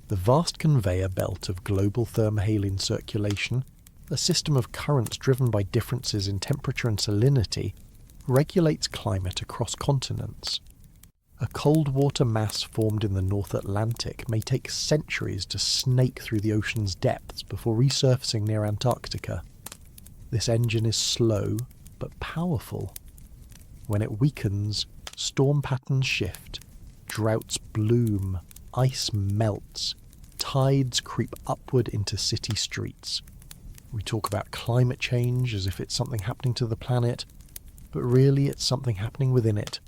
The vast conveyor belt of global thermohaline circulation, a system of currents driven by differences in temperature and salinity, regulates climate across continents. A cold water mass formed in the North Atlantic may take centuries to snake through the ocean's depths before resurfacing near Antarctica. This engine is slow, but powerful. When it weakens, storm patterns shift, droughts bloom, ice melts, tides creep upward into city streets. We talk about climate change as if it's something happening to the planet, but really it's something happening within it.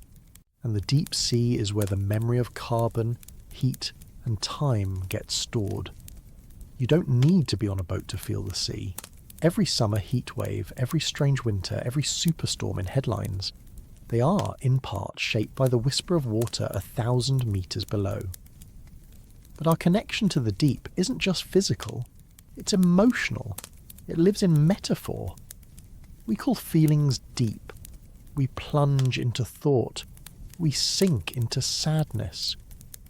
And the deep sea is where the memory of carbon, heat, and time gets stored. You don't need to be on a boat to feel the sea. Every summer heat wave, every strange winter, every superstorm in headlines, They are, in part, shaped by the whisper of water 1,000 metres below. But our connection to the deep isn't just physical, it's emotional. It lives in metaphor. We call feelings deep. We plunge into thought. We sink into sadness.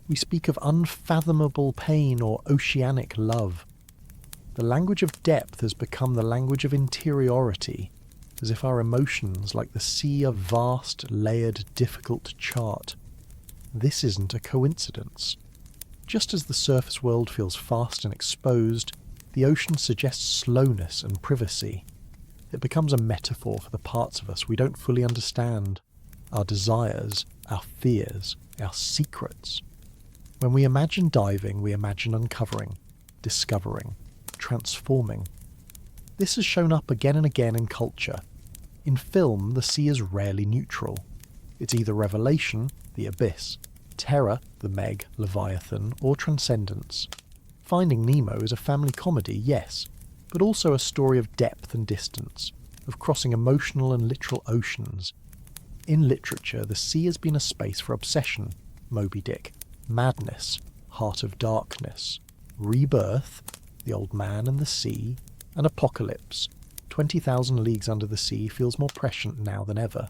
We speak of unfathomable pain or oceanic love. The language of depth has become the language of interiority, as if our emotions, like the sea, are vast, layered, difficult to chart. This isn't a coincidence. Just as the surface world feels fast and exposed, the ocean suggests slowness and privacy. It becomes a metaphor for the parts of us we don't fully understand, our desires, our fears, our secrets. When we imagine diving, we imagine uncovering, discovering, transforming. This has shown up again and again in culture. In film, the sea is rarely neutral. It's either revelation, the abyss, terror, the Meg, Leviathan, or transcendence. Finding Nemo is a family comedy, yes, but also a story of depth and distance, of crossing emotional and literal oceans. In literature, the sea has been a space for obsession, Moby Dick, madness, Heart of Darkness, rebirth, The Old Man and the Sea, and apocalypse, 20,000 Leagues Under the Sea feels more prescient now than ever.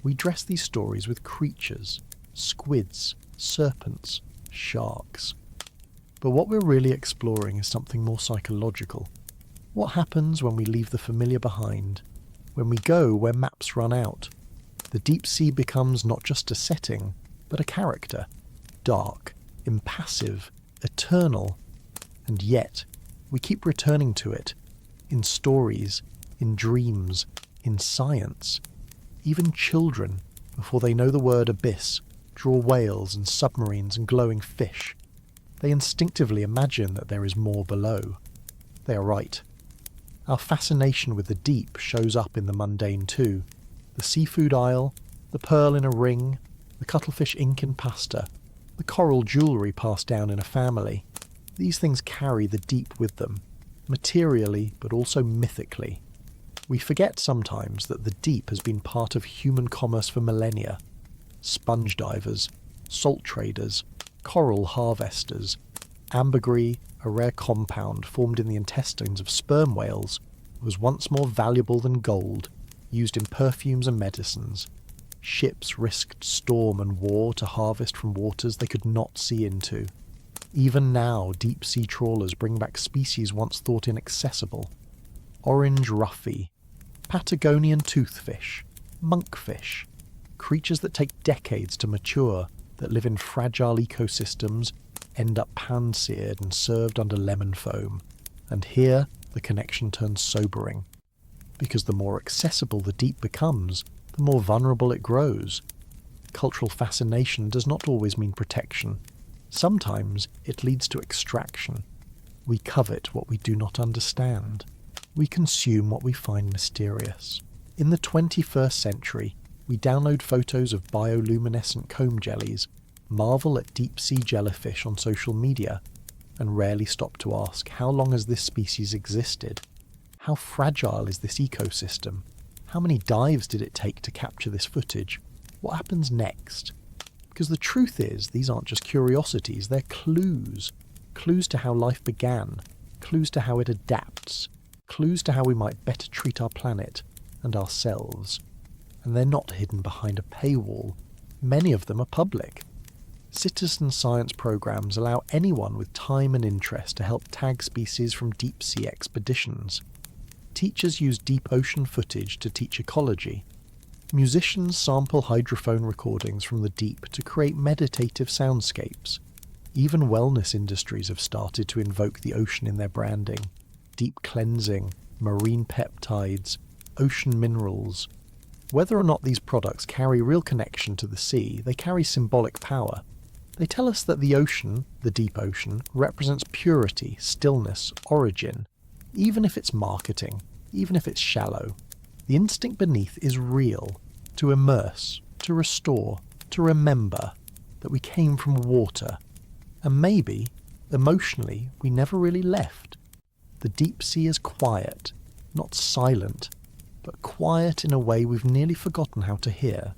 We dress these stories with creatures, squids, serpents, sharks. But what we're really exploring is something more psychological. What happens when we leave the familiar behind? When we go where maps run out? The deep sea becomes not just a setting, but a character. Dark, impassive, eternal. And yet, we keep returning to it. In stories, in dreams, in science. Even children, before they know the word abyss, draw whales and submarines and glowing fish. They instinctively imagine that there is more below. They are right. Our fascination with the deep shows up in the mundane too. The seafood aisle, the pearl in a ring, the cuttlefish ink in pasta, the coral jewellery passed down in a family. These things carry the deep with them, materially but also mythically. We forget sometimes that the deep has been part of human commerce for millennia. Sponge divers, salt traders, coral harvesters, ambergris, a rare compound formed in the intestines of sperm whales, was once more valuable than gold, used in perfumes and medicines. Ships risked storm and war to harvest from waters they could not see into. Even now, deep-sea trawlers bring back species once thought inaccessible. Orange roughy, Patagonian toothfish, monkfish, creatures that take decades to mature, that live in fragile ecosystems, end up pan-seared and served under lemon foam. And here, the connection turns sobering. Because the more accessible the deep becomes, the more vulnerable it grows. Cultural fascination does not always mean protection. Sometimes it leads to extraction. We covet what we do not understand. We consume what we find mysterious. In the 21st century, we download photos of bioluminescent comb jellies, marvel at deep-sea jellyfish on social media, and rarely stop to ask, how long has this species existed? How fragile is this ecosystem? How many dives did it take to capture this footage? What happens next? Because the truth is, these aren't just curiosities, they're clues. Clues to how life began, clues to how it adapts, clues to how we might better treat our planet and ourselves. And they're not hidden behind a paywall. Many of them are public. Citizen science programs allow anyone with time and interest to help tag species from deep-sea expeditions. Teachers use deep ocean footage to teach ecology. Musicians sample hydrophone recordings from the deep to create meditative soundscapes. Even wellness industries have started to invoke the ocean in their branding. Deep cleansing, marine peptides, ocean minerals. Whether or not these products carry real connection to the sea, they carry symbolic power. They tell us that the ocean, the deep ocean, represents purity, stillness, origin. Even if it's marketing, even if it's shallow, the instinct beneath is real, to immerse, to restore, to remember that we came from water. And maybe, emotionally, we never really left. The deep sea is quiet, not silent, but quiet in a way we've nearly forgotten how to hear.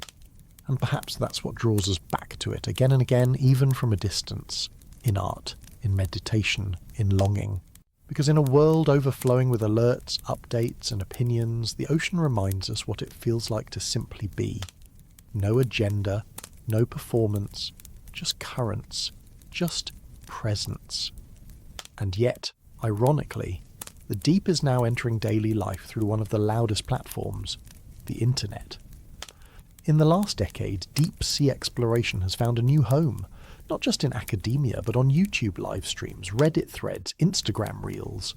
And perhaps that's what draws us back to it again and again, even from a distance, in art, in meditation, in longing. Because in a world overflowing with alerts, updates and opinions, the ocean reminds us what it feels like to simply be. No agenda, no performance, just currents, just presence. And yet, ironically, the deep is now entering daily life through one of the loudest platforms, the internet. In the last decade, deep sea exploration has found a new home, not just in academia, but on YouTube live streams, Reddit threads, Instagram reels.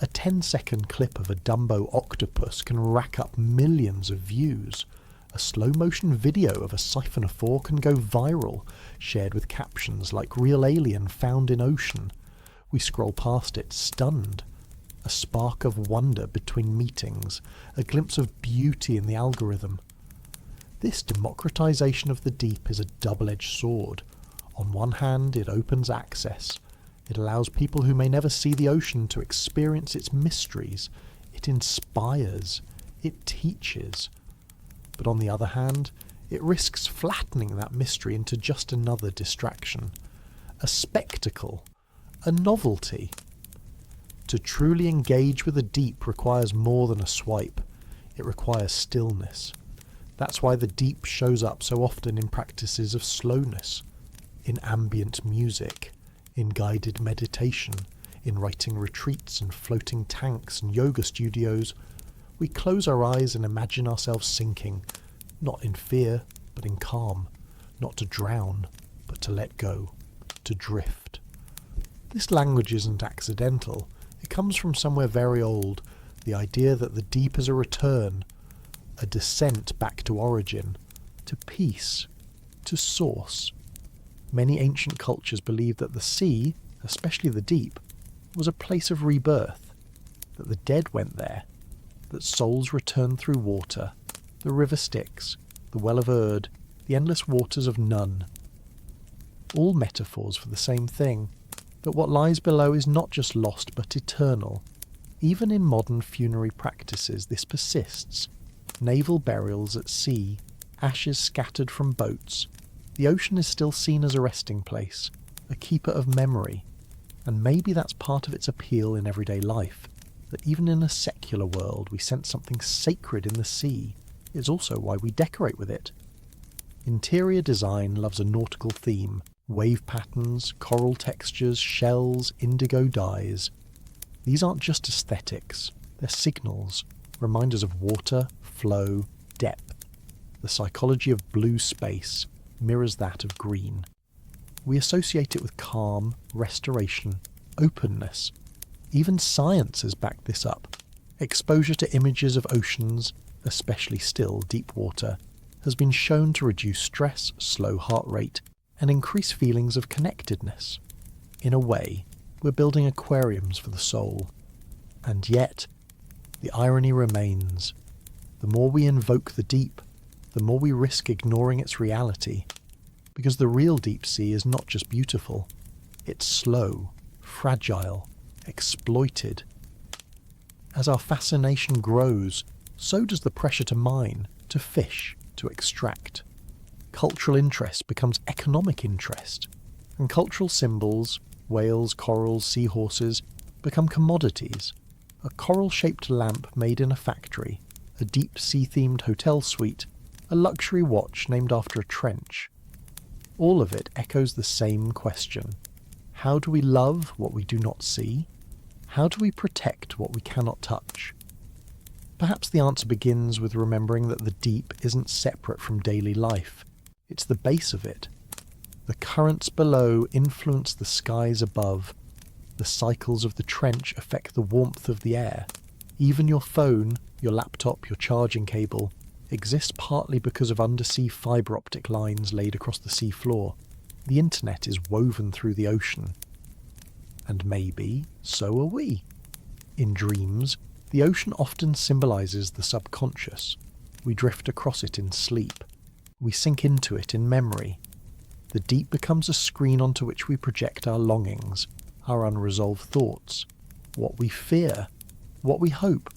A 10-second clip of a Dumbo octopus can rack up millions of views. A slow-motion video of a siphonophore can go viral, shared with captions like "Real alien found in ocean." We scroll past it, stunned. A spark of wonder between meetings, a glimpse of beauty in the algorithm. This democratization of the deep is a double-edged sword. On one hand, it opens access. It allows people who may never see the ocean to experience its mysteries. It inspires. It teaches. But on the other hand, it risks flattening that mystery into just another distraction. A spectacle. A novelty. To truly engage with the deep requires more than a swipe. It requires stillness. That's why the deep shows up so often in practices of slowness, in ambient music, in guided meditation, in writing retreats and floating tanks and yoga studios. We close our eyes and imagine ourselves sinking, not in fear, but in calm, not to drown, but to let go, to drift. This language isn't accidental. It comes from somewhere very old, the idea that the deep is a return, a descent back to origin, to peace, to source. Many ancient cultures believed that the sea, especially the deep, was a place of rebirth, that the dead went there, that souls returned through water, the river Styx, the well of Erd, the endless waters of Nun. All metaphors for the same thing, that what lies below is not just lost but eternal. Even in modern funerary practices this persists. Naval burials at sea, ashes scattered from boats. The ocean is still seen as a resting place, a keeper of memory, and maybe that's part of its appeal in everyday life, that even in a secular world we sense something sacred in the sea. It's also why we decorate with it. Interior design loves a nautical theme, wave patterns, coral textures, shells, indigo dyes. These aren't just aesthetics, they're signals, reminders of water, flow, depth. The psychology of blue space mirrors that of green. We associate it with calm, restoration, openness. Even science has backed this up. Exposure to images of oceans, especially still deep water, has been shown to reduce stress, slow heart rate, and increase feelings of connectedness. In a way, we're building aquariums for the soul. And yet, the irony remains. The more we invoke the deep, the more we risk ignoring its reality. Because the real deep sea is not just beautiful. It's slow, fragile, exploited. As our fascination grows, so does the pressure to mine, to fish, to extract. Cultural interest becomes economic interest, and cultural symbols, whales, corals, seahorses, become commodities. A coral-shaped lamp made in a factory, a deep-sea-themed hotel suite, a luxury watch named after a trench. All of it echoes the same question. How do we love what we do not see? How do we protect what we cannot touch? Perhaps the answer begins with remembering that the deep isn't separate from daily life. It's the base of it. The currents below influence the skies above. The cycles of the trench affect the warmth of the air. Even your phone, your laptop, your charging cable exists partly because of undersea fibre optic lines laid across the sea floor. The internet is woven through the ocean. And maybe so are we. In dreams, the ocean often symbolises the subconscious. We drift across it in sleep. We sink into it in memory. The deep becomes a screen onto which we project our longings, our unresolved thoughts, what we fear, what we hope.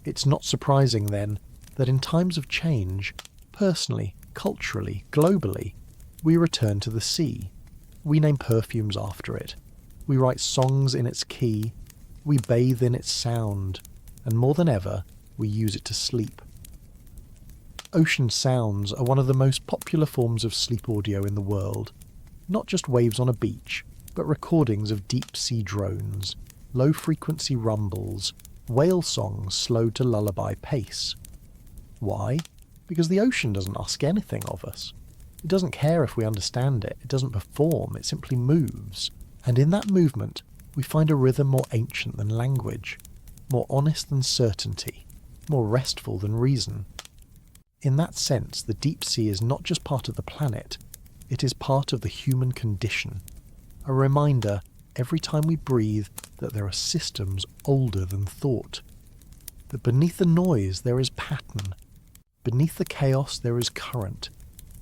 It's not surprising, then, that in times of change, personally, Culturally, globally, we return to the sea. We name perfumes after it. We write songs in its key. We bathe in its sound. And more than ever, we use it to sleep. Ocean sounds are one of the most popular forms of sleep audio in the world. Not just waves on a beach, but recordings of deep-sea drones, low-frequency rumbles, whale songs slowed to lullaby pace. Why? Because the ocean doesn't ask anything of us. It doesn't care if we understand it. It doesn't perform. It simply moves. And in that movement, we find a rhythm more ancient than language, more honest than certainty, more restful than reason. In that sense, the deep sea is not just part of the planet, it is part of the human condition. A reminder, every time we breathe, that there are systems older than thought. That beneath the noise there is pattern. Beneath the chaos there is current.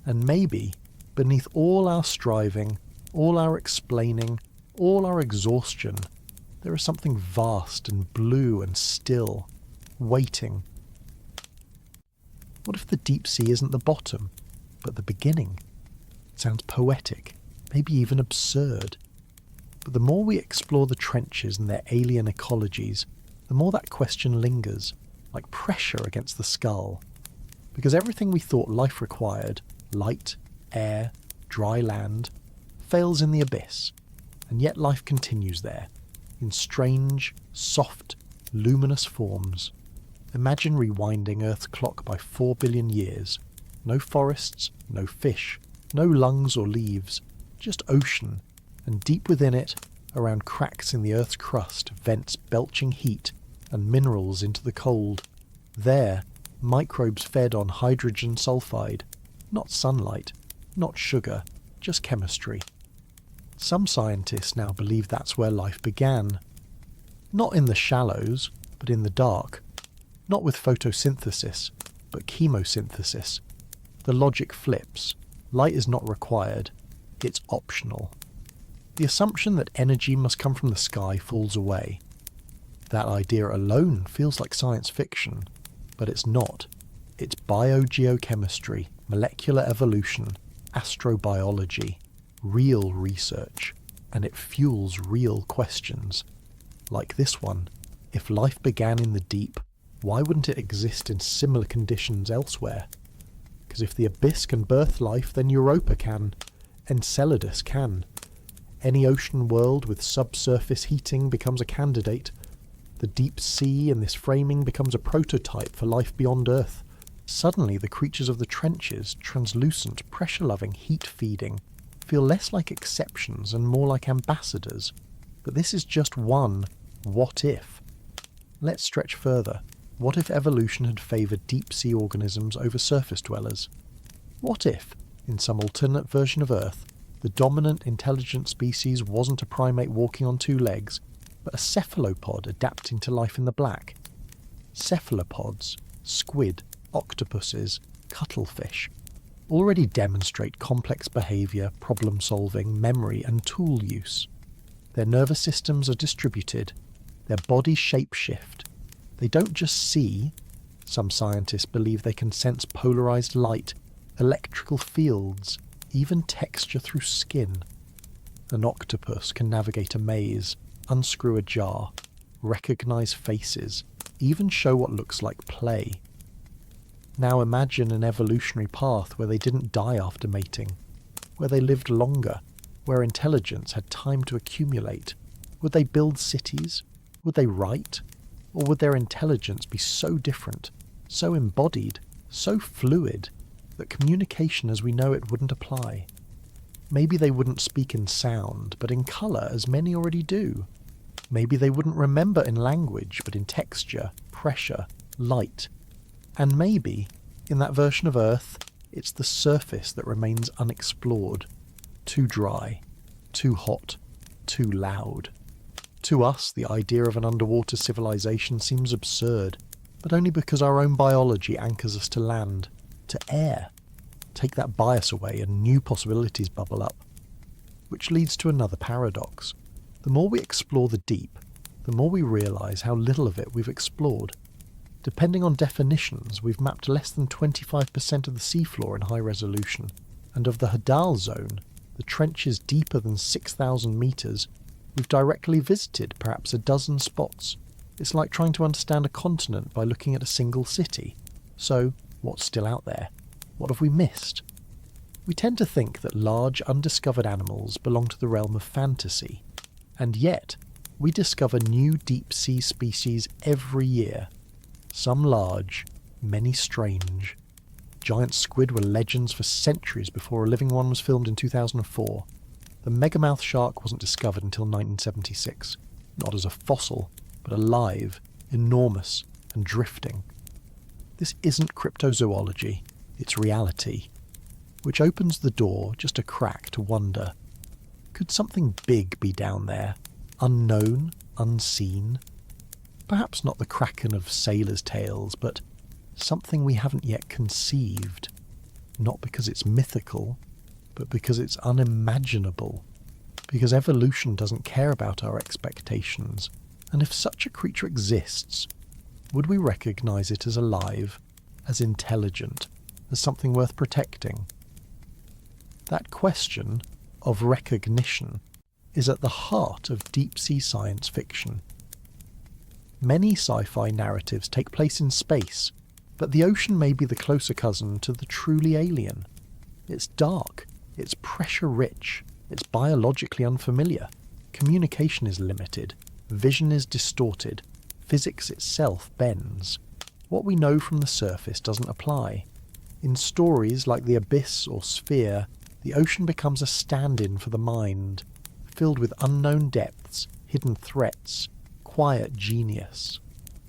And maybe, beneath all our striving, all our explaining, all our exhaustion, there is something vast and blue and still, waiting. What if the deep sea isn't the bottom, but the beginning? It sounds poetic, maybe even absurd. But the more we explore the trenches and their alien ecologies, the more that question lingers, like pressure against the skull. Because everything we thought life required, light, air, dry land, fails in the abyss, and yet life continues there, in strange, soft, luminous forms. Imagine rewinding Earth's clock by 4 billion years. No forests, no fish, no lungs or leaves, just ocean, and deep within it, around cracks in the Earth's crust, vents belching heat and minerals into the cold. There, microbes fed on hydrogen sulfide, not sunlight, not sugar, just chemistry. Some scientists now believe that's where life began. Not in the shallows, but in the dark. Not with photosynthesis, but chemosynthesis. The logic flips. Light is not required. It's optional. The assumption that energy must come from the sky falls away. That idea alone feels like science fiction, but it's not. It's biogeochemistry, molecular evolution, astrobiology, real research, and it fuels real questions. Like this one, if life began in the deep, why wouldn't it exist in similar conditions elsewhere? Because if the abyss can birth life, then Europa can, Enceladus can. Any ocean world with subsurface heating becomes a candidate. The deep sea in this framing becomes a prototype for life beyond Earth. Suddenly the creatures of the trenches, translucent, pressure-loving, heat-feeding, feel less like exceptions and more like ambassadors. But this is just one what if. Let's stretch further. What if evolution had favoured deep-sea organisms over surface dwellers? What if, in some alternate version of Earth, the dominant intelligent species wasn't a primate walking on two legs, but a cephalopod adapting to life in the black? Cephalopods, squid, octopuses, cuttlefish, already demonstrate complex behaviour, problem-solving, memory and tool use. Their nervous systems are distributed, their bodies shape-shift. They don't just see. Some scientists believe they can sense polarised light, electrical fields, even texture through skin. An octopus can navigate a maze, unscrew a jar, recognise faces, even show what looks like play. Now imagine an evolutionary path where they didn't die after mating, where they lived longer, where intelligence had time to accumulate. Would they build cities? Would they write? Or would their intelligence be so different, so embodied, so fluid, that communication as we know it wouldn't apply? Maybe they wouldn't speak in sound, but in colour, as many already do. Maybe they wouldn't remember in language, but in texture, pressure, light. And maybe, in that version of Earth, it's the surface that remains unexplored. Too dry, too hot, too loud. To us, the idea of an underwater civilization seems absurd, but only because our own biology anchors us to land, to air. Take that bias away and new possibilities bubble up. Which leads to another paradox. The more we explore the deep, the more we realise how little of it we've explored. Depending on definitions, we've mapped less than 25% of the seafloor in high resolution, and of the Hadal zone, the trenches deeper than 6,000 metres, we've directly visited perhaps a dozen spots. It's like trying to understand a continent by looking at a single city. So, what's still out there? What have we missed? We tend to think that large, undiscovered animals belong to the realm of fantasy, and yet we discover new deep-sea species every year. Some large, many strange. Giant squid were legends for centuries before a living one was filmed in 2004. The megamouth shark wasn't discovered until 1976, not as a fossil, but alive, enormous, and drifting. This isn't cryptozoology, it's reality, which opens the door just a crack to wonder, could something big be down there, unknown, unseen? Perhaps not the kraken of sailors' tales, but something we haven't yet conceived, not because it's mythical, but because it's unimaginable, because evolution doesn't care about our expectations, and if such a creature exists, would we recognise it as alive, as intelligent, as something worth protecting? That question of recognition is at the heart of deep-sea science fiction. Many sci-fi narratives take place in space, but the ocean may be the closer cousin to the truly alien. It's dark, it's pressure-rich, it's biologically unfamiliar, communication is limited, vision is distorted, physics itself bends. What we know from the surface doesn't apply. In stories like The Abyss or Sphere, the ocean becomes a stand-in for the mind, filled with unknown depths, hidden threats, quiet genius.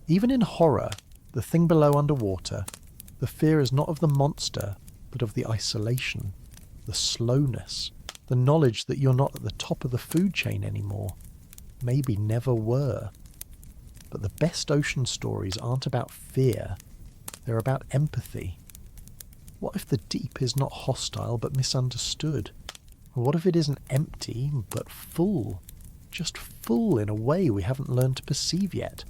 Even in horror, the thing below underwater, the fear is not of the monster, but of the isolation, the slowness, the knowledge that you're not at the top of the food chain anymore, maybe never were. But the best ocean stories aren't about fear, they're about empathy. What if the deep is not hostile but misunderstood? Or what if it isn't empty but full? Just full in a way we haven't learned to perceive yet.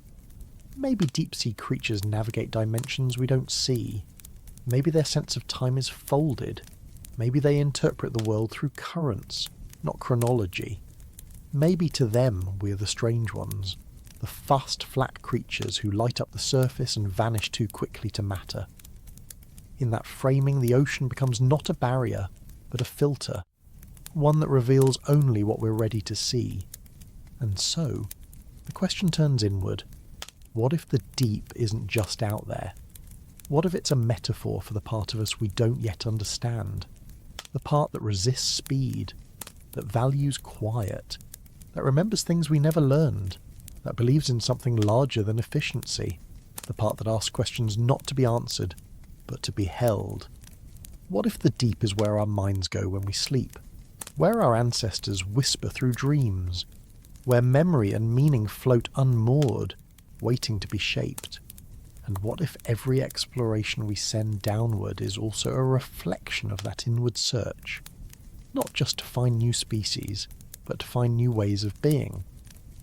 Maybe deep-sea creatures navigate dimensions we don't see. Maybe their sense of time is folded. Maybe they interpret the world through currents, not chronology. Maybe to them we are the strange ones, the fast, flat creatures who light up the surface and vanish too quickly to matter. In that framing, the ocean becomes not a barrier, but a filter, one that reveals only what we're ready to see. And so, the question turns inward. What if the deep isn't just out there? What if it's a metaphor for the part of us we don't yet understand? The part that resists speed, that values quiet, that remembers things we never learned, that believes in something larger than efficiency, the part that asks questions not to be answered, but to be held. What if the deep is where our minds go when we sleep? Where our ancestors whisper through dreams? Where memory and meaning float unmoored, waiting to be shaped? And what if every exploration we send downward is also a reflection of that inward search? Not just to find new species, but to find new ways of being.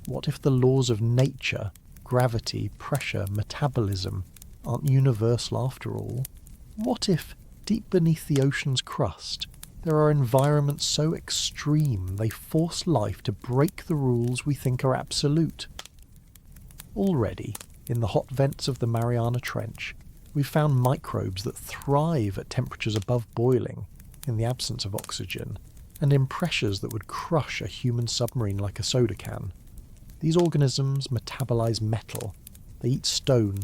What if the laws of nature, gravity, pressure, metabolism, aren't universal after all? What if, deep beneath the ocean's crust, there are environments so extreme they force life to break the rules we think are absolute? Already, in the hot vents of the Mariana Trench, we've found microbes that thrive at temperatures above boiling, in the absence of oxygen, and in pressures that would crush a human submarine like a soda can. These organisms metabolize metal, they eat stone,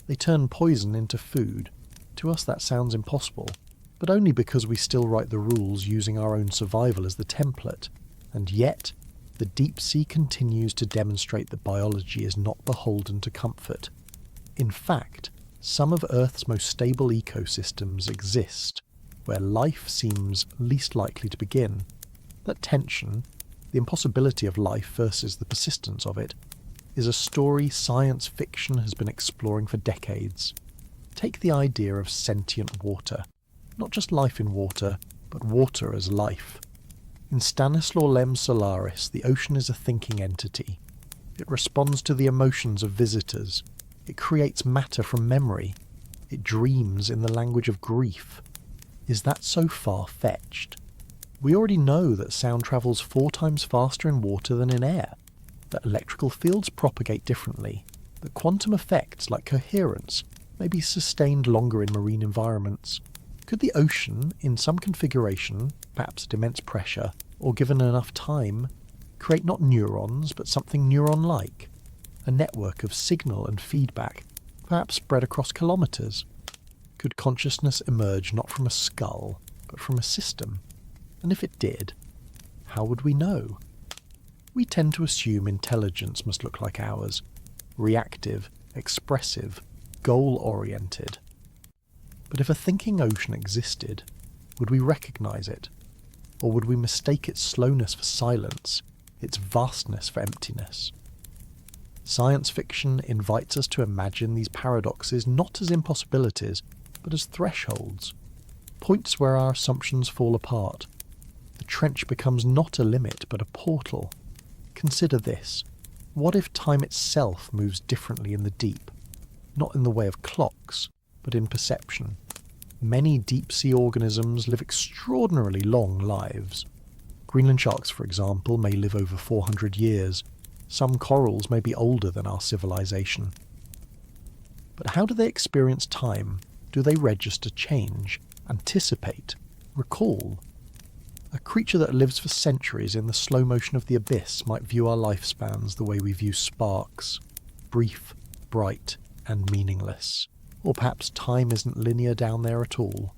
they turn poison into food. To us that sounds impossible, but only because we still write the rules using our own survival as the template. And yet, the deep sea continues to demonstrate that biology is not beholden to comfort. In fact, some of Earth's most stable ecosystems exist, where life seems least likely to begin. That tension, the impossibility of life versus the persistence of it, is a story science fiction has been exploring for decades. Take the idea of sentient water. Not just life in water, but water as life. In Stanislaw Lem's Solaris, the ocean is a thinking entity. It responds to the emotions of visitors, It creates matter from memory. It dreams in the language of grief. Is that so far-fetched? We already know that sound travels 4 times faster in water than in air, that electrical fields propagate differently, that quantum effects like coherence may be sustained longer in marine environments. Could the ocean, in some configuration, perhaps at immense pressure, or given enough time, create not neurons but something neuron-like? A network of signal and feedback, perhaps spread across kilometres? Could consciousness emerge not from a skull, but from a system? And if it did, how would we know? We tend to assume intelligence must look like ours, reactive, expressive, goal-oriented. But if a thinking ocean existed, would we recognise it? Or would we mistake its slowness for silence, its vastness for emptiness? Science fiction invites us to imagine these paradoxes not as impossibilities, but as thresholds, points where our assumptions fall apart. The trench becomes not a limit, but a portal. Consider this. What if time itself moves differently in the deep? Not in the way of clocks, but in perception. Many deep-sea organisms live extraordinarily long lives. Greenland sharks, for example, may live over 400 years. Some corals may be older than our civilization. But how do they experience time? Do they register change, anticipate, recall? A creature that lives for centuries in the slow motion of the abyss might view our lifespans the way we view sparks, brief, bright, and meaningless. Or perhaps time isn't linear down there at all.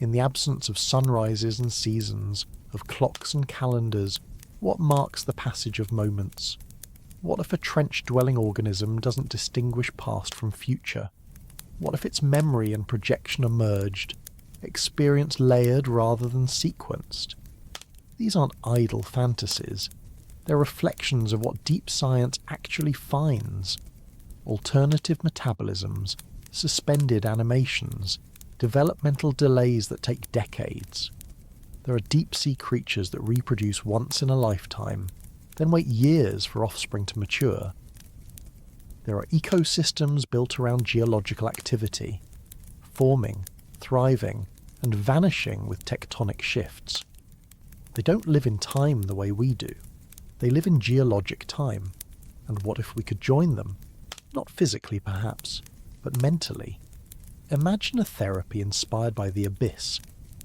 In the absence of sunrises and seasons, of clocks and calendars, what marks the passage of moments? What if a trench-dwelling organism doesn't distinguish past from future? What if its memory and projection are merged, experience layered rather than sequenced? These aren't idle fantasies. They're reflections of what deep science actually finds. Alternative metabolisms, suspended animations, developmental delays that take decades. There are deep-sea creatures that reproduce once in a lifetime, then wait years for offspring to mature. There are ecosystems built around geological activity, forming, thriving, and vanishing with tectonic shifts. They don't live in time the way we do. They live in geologic time. And what if we could join them? Not physically, perhaps, but mentally. Imagine a therapy inspired by the abyss,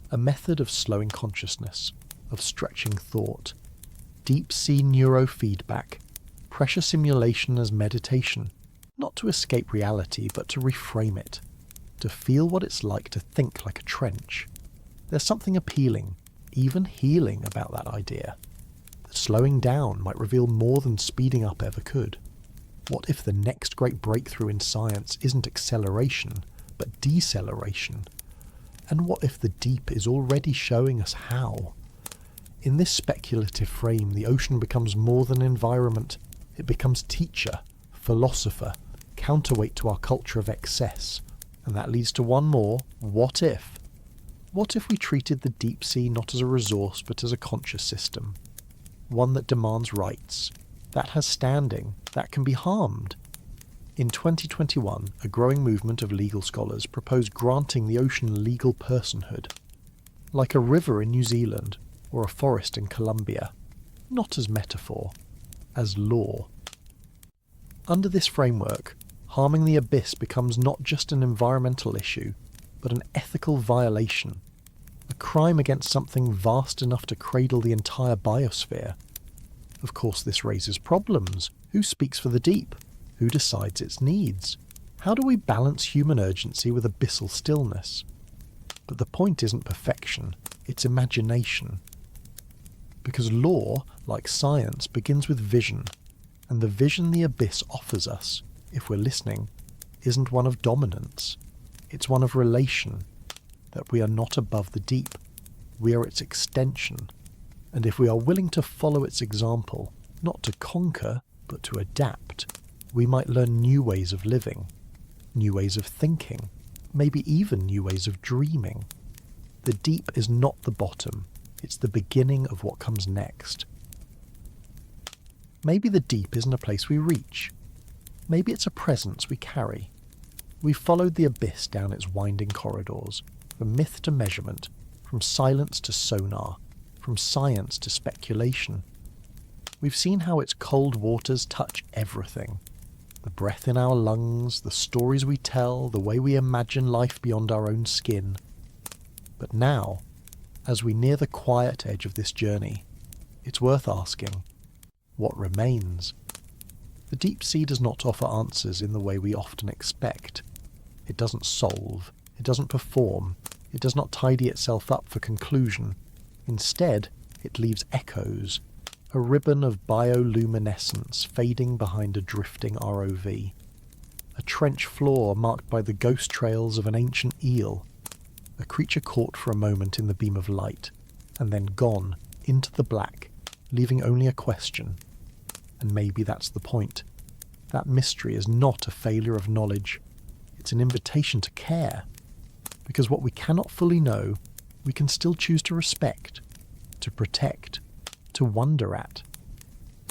a method of slowing consciousness, of stretching thought, deep-sea neurofeedback, pressure simulation as meditation, not to escape reality, but to reframe it, to feel what it's like to think like a trench. There's something appealing, even healing about that idea. That slowing down might reveal more than speeding up ever could. What if the next great breakthrough in science isn't acceleration, but deceleration? And what if the deep is already showing us how? In this speculative frame, the ocean becomes more than environment. It becomes teacher, philosopher, counterweight to our culture of excess. And that leads to one more, what if? What if we treated the deep sea not as a resource but as a conscious system? One that demands rights, that has standing, that can be harmed. In 2021, a growing movement of legal scholars proposed granting the ocean legal personhood, like a river in New Zealand or a forest in Colombia, not as metaphor, as law. Under this framework, harming the abyss becomes not just an environmental issue, but an ethical violation, a crime against something vast enough to cradle the entire biosphere. Of course, this raises problems. Who speaks for the deep? Who decides its needs? How do we balance human urgency with abyssal stillness? But the point isn't perfection, it's imagination. Because law, like science, begins with vision, and the vision the abyss offers us, if we're listening, isn't one of dominance. It's one of relation, that we are not above the deep. We are its extension. And if we are willing to follow its example, not to conquer, but to adapt, we might learn new ways of living, new ways of thinking, maybe even new ways of dreaming. The deep is not the bottom, it's the beginning of what comes next. Maybe the deep isn't a place we reach. Maybe it's a presence we carry. We've followed the abyss down its winding corridors, from myth to measurement, from silence to sonar, from science to speculation. We've seen how its cold waters touch everything. The breath in our lungs, the stories we tell, the way we imagine life beyond our own skin. But now, as we near the quiet edge of this journey, it's worth asking, what remains? The deep sea does not offer answers in the way we often expect. It doesn't solve, it doesn't perform, it does not tidy itself up for conclusion. Instead, it leaves echoes, a ribbon of bioluminescence fading behind a drifting ROV. A trench floor marked by the ghost trails of an ancient eel, a creature caught for a moment in the beam of light, and then gone into the black, leaving only a question. And maybe that's the point. That mystery is not a failure of knowledge. It's an invitation to care. Because what we cannot fully know, we can still choose to respect, to protect, to wonder at.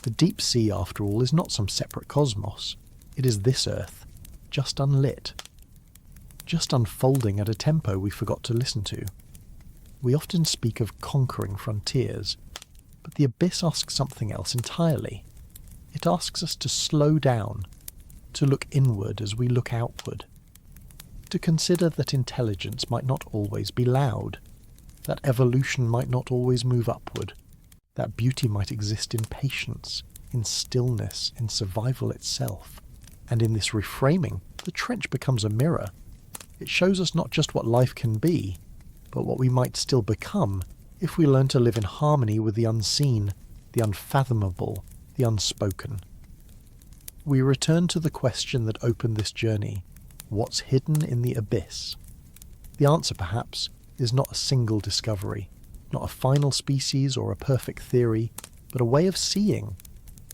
The deep sea, after all, is not some separate cosmos. It is this Earth, just unlit. Just unfolding at a tempo we forgot to listen to. We often speak of conquering frontiers, but the abyss asks something else entirely. It asks us to slow down, to look inward as we look outward, to consider that intelligence might not always be loud, that evolution might not always move upward, that beauty might exist in patience, in stillness, in survival itself. And in this reframing, the trench becomes a mirror. It shows us not just what life can be, but what we might still become if we learn to live in harmony with the unseen, the unfathomable, the unspoken. We return to the question that opened this journey: what's hidden in the abyss? The answer, perhaps, is not a single discovery, not a final species or a perfect theory, but a way of seeing,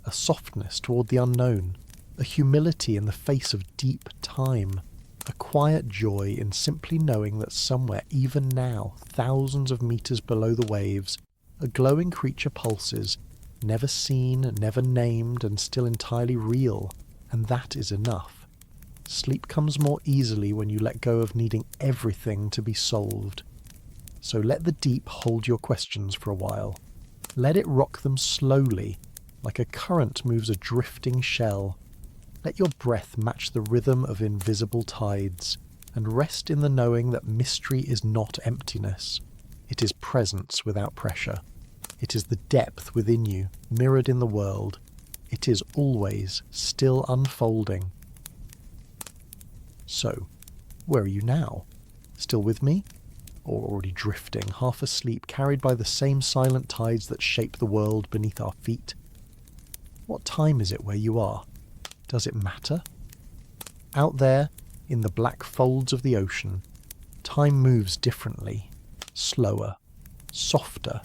a softness toward the unknown, a humility in the face of deep time, a quiet joy in simply knowing that somewhere, even now, thousands of meters below the waves, a glowing creature pulses, never seen, never named, and still entirely real, and that is enough. Sleep comes more easily when you let go of needing everything to be solved. So let the deep hold your questions for a while. Let it rock them slowly, like a current moves a drifting shell. Let your breath match the rhythm of invisible tides, and rest in the knowing that mystery is not emptiness. It is presence without pressure. It is the depth within you, mirrored in the world. It is always still unfolding. So, where are you now? Still with me? Or already drifting, half asleep, carried by the same silent tides that shape the world beneath our feet? What time is it where you are? Does it matter? Out there, in the black folds of the ocean, time moves differently, slower, softer.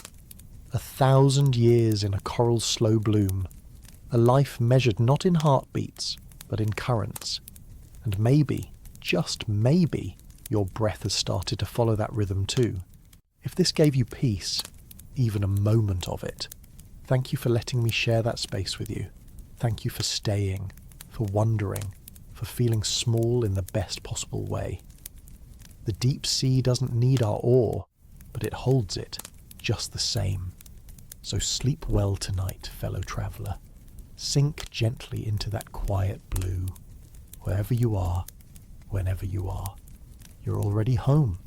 1,000 years in a coral's slow bloom, a life measured not in heartbeats, but in currents. And maybe, just maybe, your breath has started to follow that rhythm too. If this gave you peace, even a moment of it, thank you for letting me share that space with you. Thank you for staying, for wondering, for feeling small in the best possible way. The deep sea doesn't need our awe, but it holds it just the same. So sleep well tonight, fellow traveller. Sink gently into that quiet blue. Wherever you are, whenever you are, you're already home.